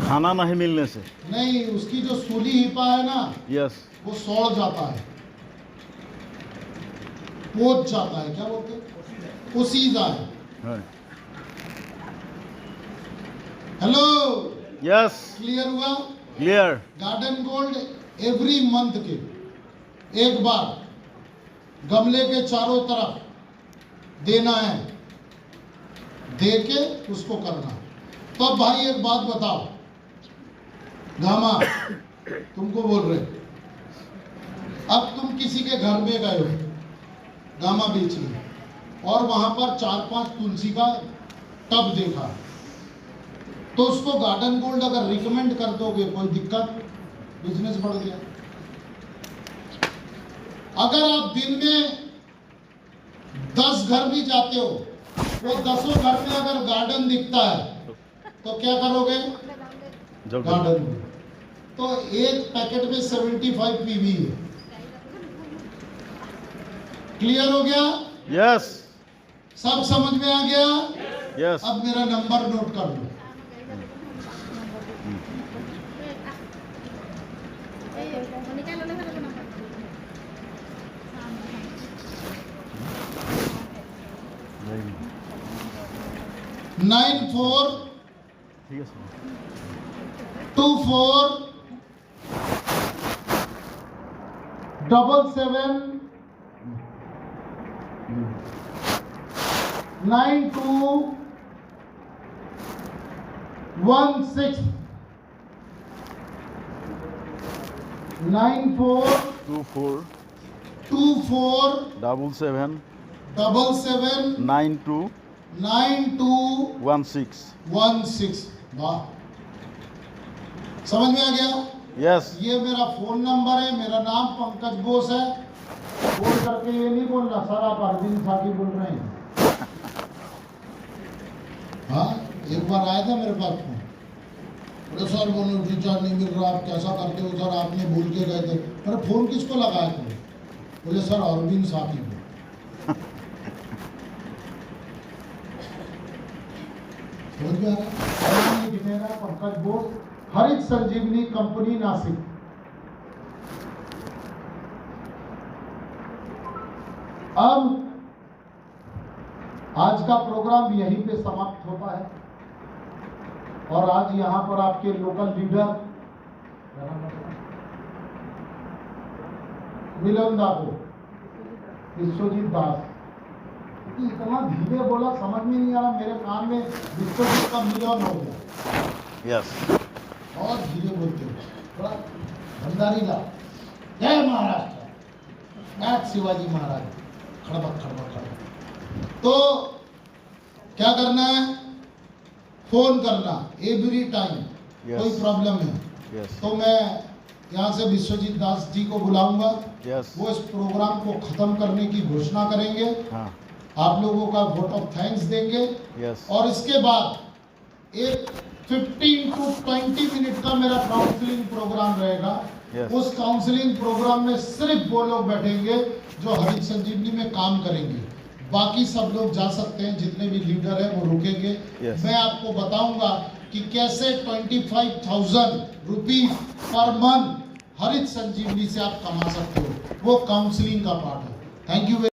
खाना नहीं मिलने से नहीं, उसकी जो सूली हिपा है ना यस वो सड़ जाता है, पोच जाता है, क्या बोलते हैं, पोसीजा है। हेलो यस क्लियर हुआ? Clear garden gold every month के एक बार गमले के चारों तरफ देना है, दे के उसको करना। तो अब भाई एक बात बताओ, गामा तुमको बोल रहे, अब तुम किसी के घर में गए हो गामा बीच में, और वहां पर 4-5 तुलसी का टब देखा, तो उसको गार्डन गोल्ड अगर रिकमेंड कर दोगे कोई दिक्कत? बिजनेस बढ़ गया। अगर आप दिन में 10 घर भी जाते हो, वो 10 घर में अगर गार्डन दिखता है तो क्या करोगे? गार्डन में। तो एक पैकेट में 75 पीवी है। क्लियर हो गया? यस सब समझ में आ गया? यस अब मेरा नंबर नोट कर लो। नाइन फोर ठीक है सर 24 77 92 16 94 24 24 77 77 92 92 16 वाह, समझ में आ गया? यस ये मेरा फोन नंबर है, मेरा नाम पंकज बोस है। बोल करके ये नहीं बोलना सर आप अरविंद साकी बोल रहे हैं। हाँ एक बार आया था मेरे पास फोन, बोले सर बोलो रिचार्ज नहीं मिल रहा, आप कैसा करते हो सर, आपने भूल के गए थे। अरे फोन किसको लगाया तुमने? बोले सर अरविंद साकी को। समझ में आ रहा? पंकज बोस, हरित संजीवनी कंपनी नासिक। अब आज का प्रोग्राम यहीं पे समाप्त होता है, और आज यहाँ पर आपके लोकल लीडर मिलन दाको विश्वजीत दास, इतना धीरे बोला समझ में नहीं आ रहा, मेरे कान में विश्वजीत का मिलन हो गया। यस और धीरे बोलते हो, थोड़ा भंडारी ला। जय महाराष्ट्र, जय शिवाजी महाराज, खड़बक खड़बक खड़बक। तो क्या करना है? फोन करना एवरी टाइम। Yes. कोई प्रॉब्लम है यस तो मैं यहाँ से विश्वजीत दास जी को बुलाऊंगा, Yes. वो इस प्रोग्राम को खत्म करने की घोषणा करेंगे, हाँ. आप लोगों का वोट ऑफ थैंक्स देंगे Yes. और इसके बाद एक 15 to 20 मिनट का मेरा काउंसलिंग प्रोग्राम रहेगा। Yes. उस काउंसलिंग प्रोग्राम में सिर्फ वो लोग बैठेंगे जो हरित संजीवनी में काम करेंगे, बाकी सब लोग जा सकते हैं, जितने भी लीडर हैं वो रुकेंगे। Yes. मैं आपको बताऊंगा कि कैसे 25,000 रुपीज पर मंथ हरित संजीवनी से आप कमा सकते हो, वो काउंसलिंग का पार्ट है। Thank you.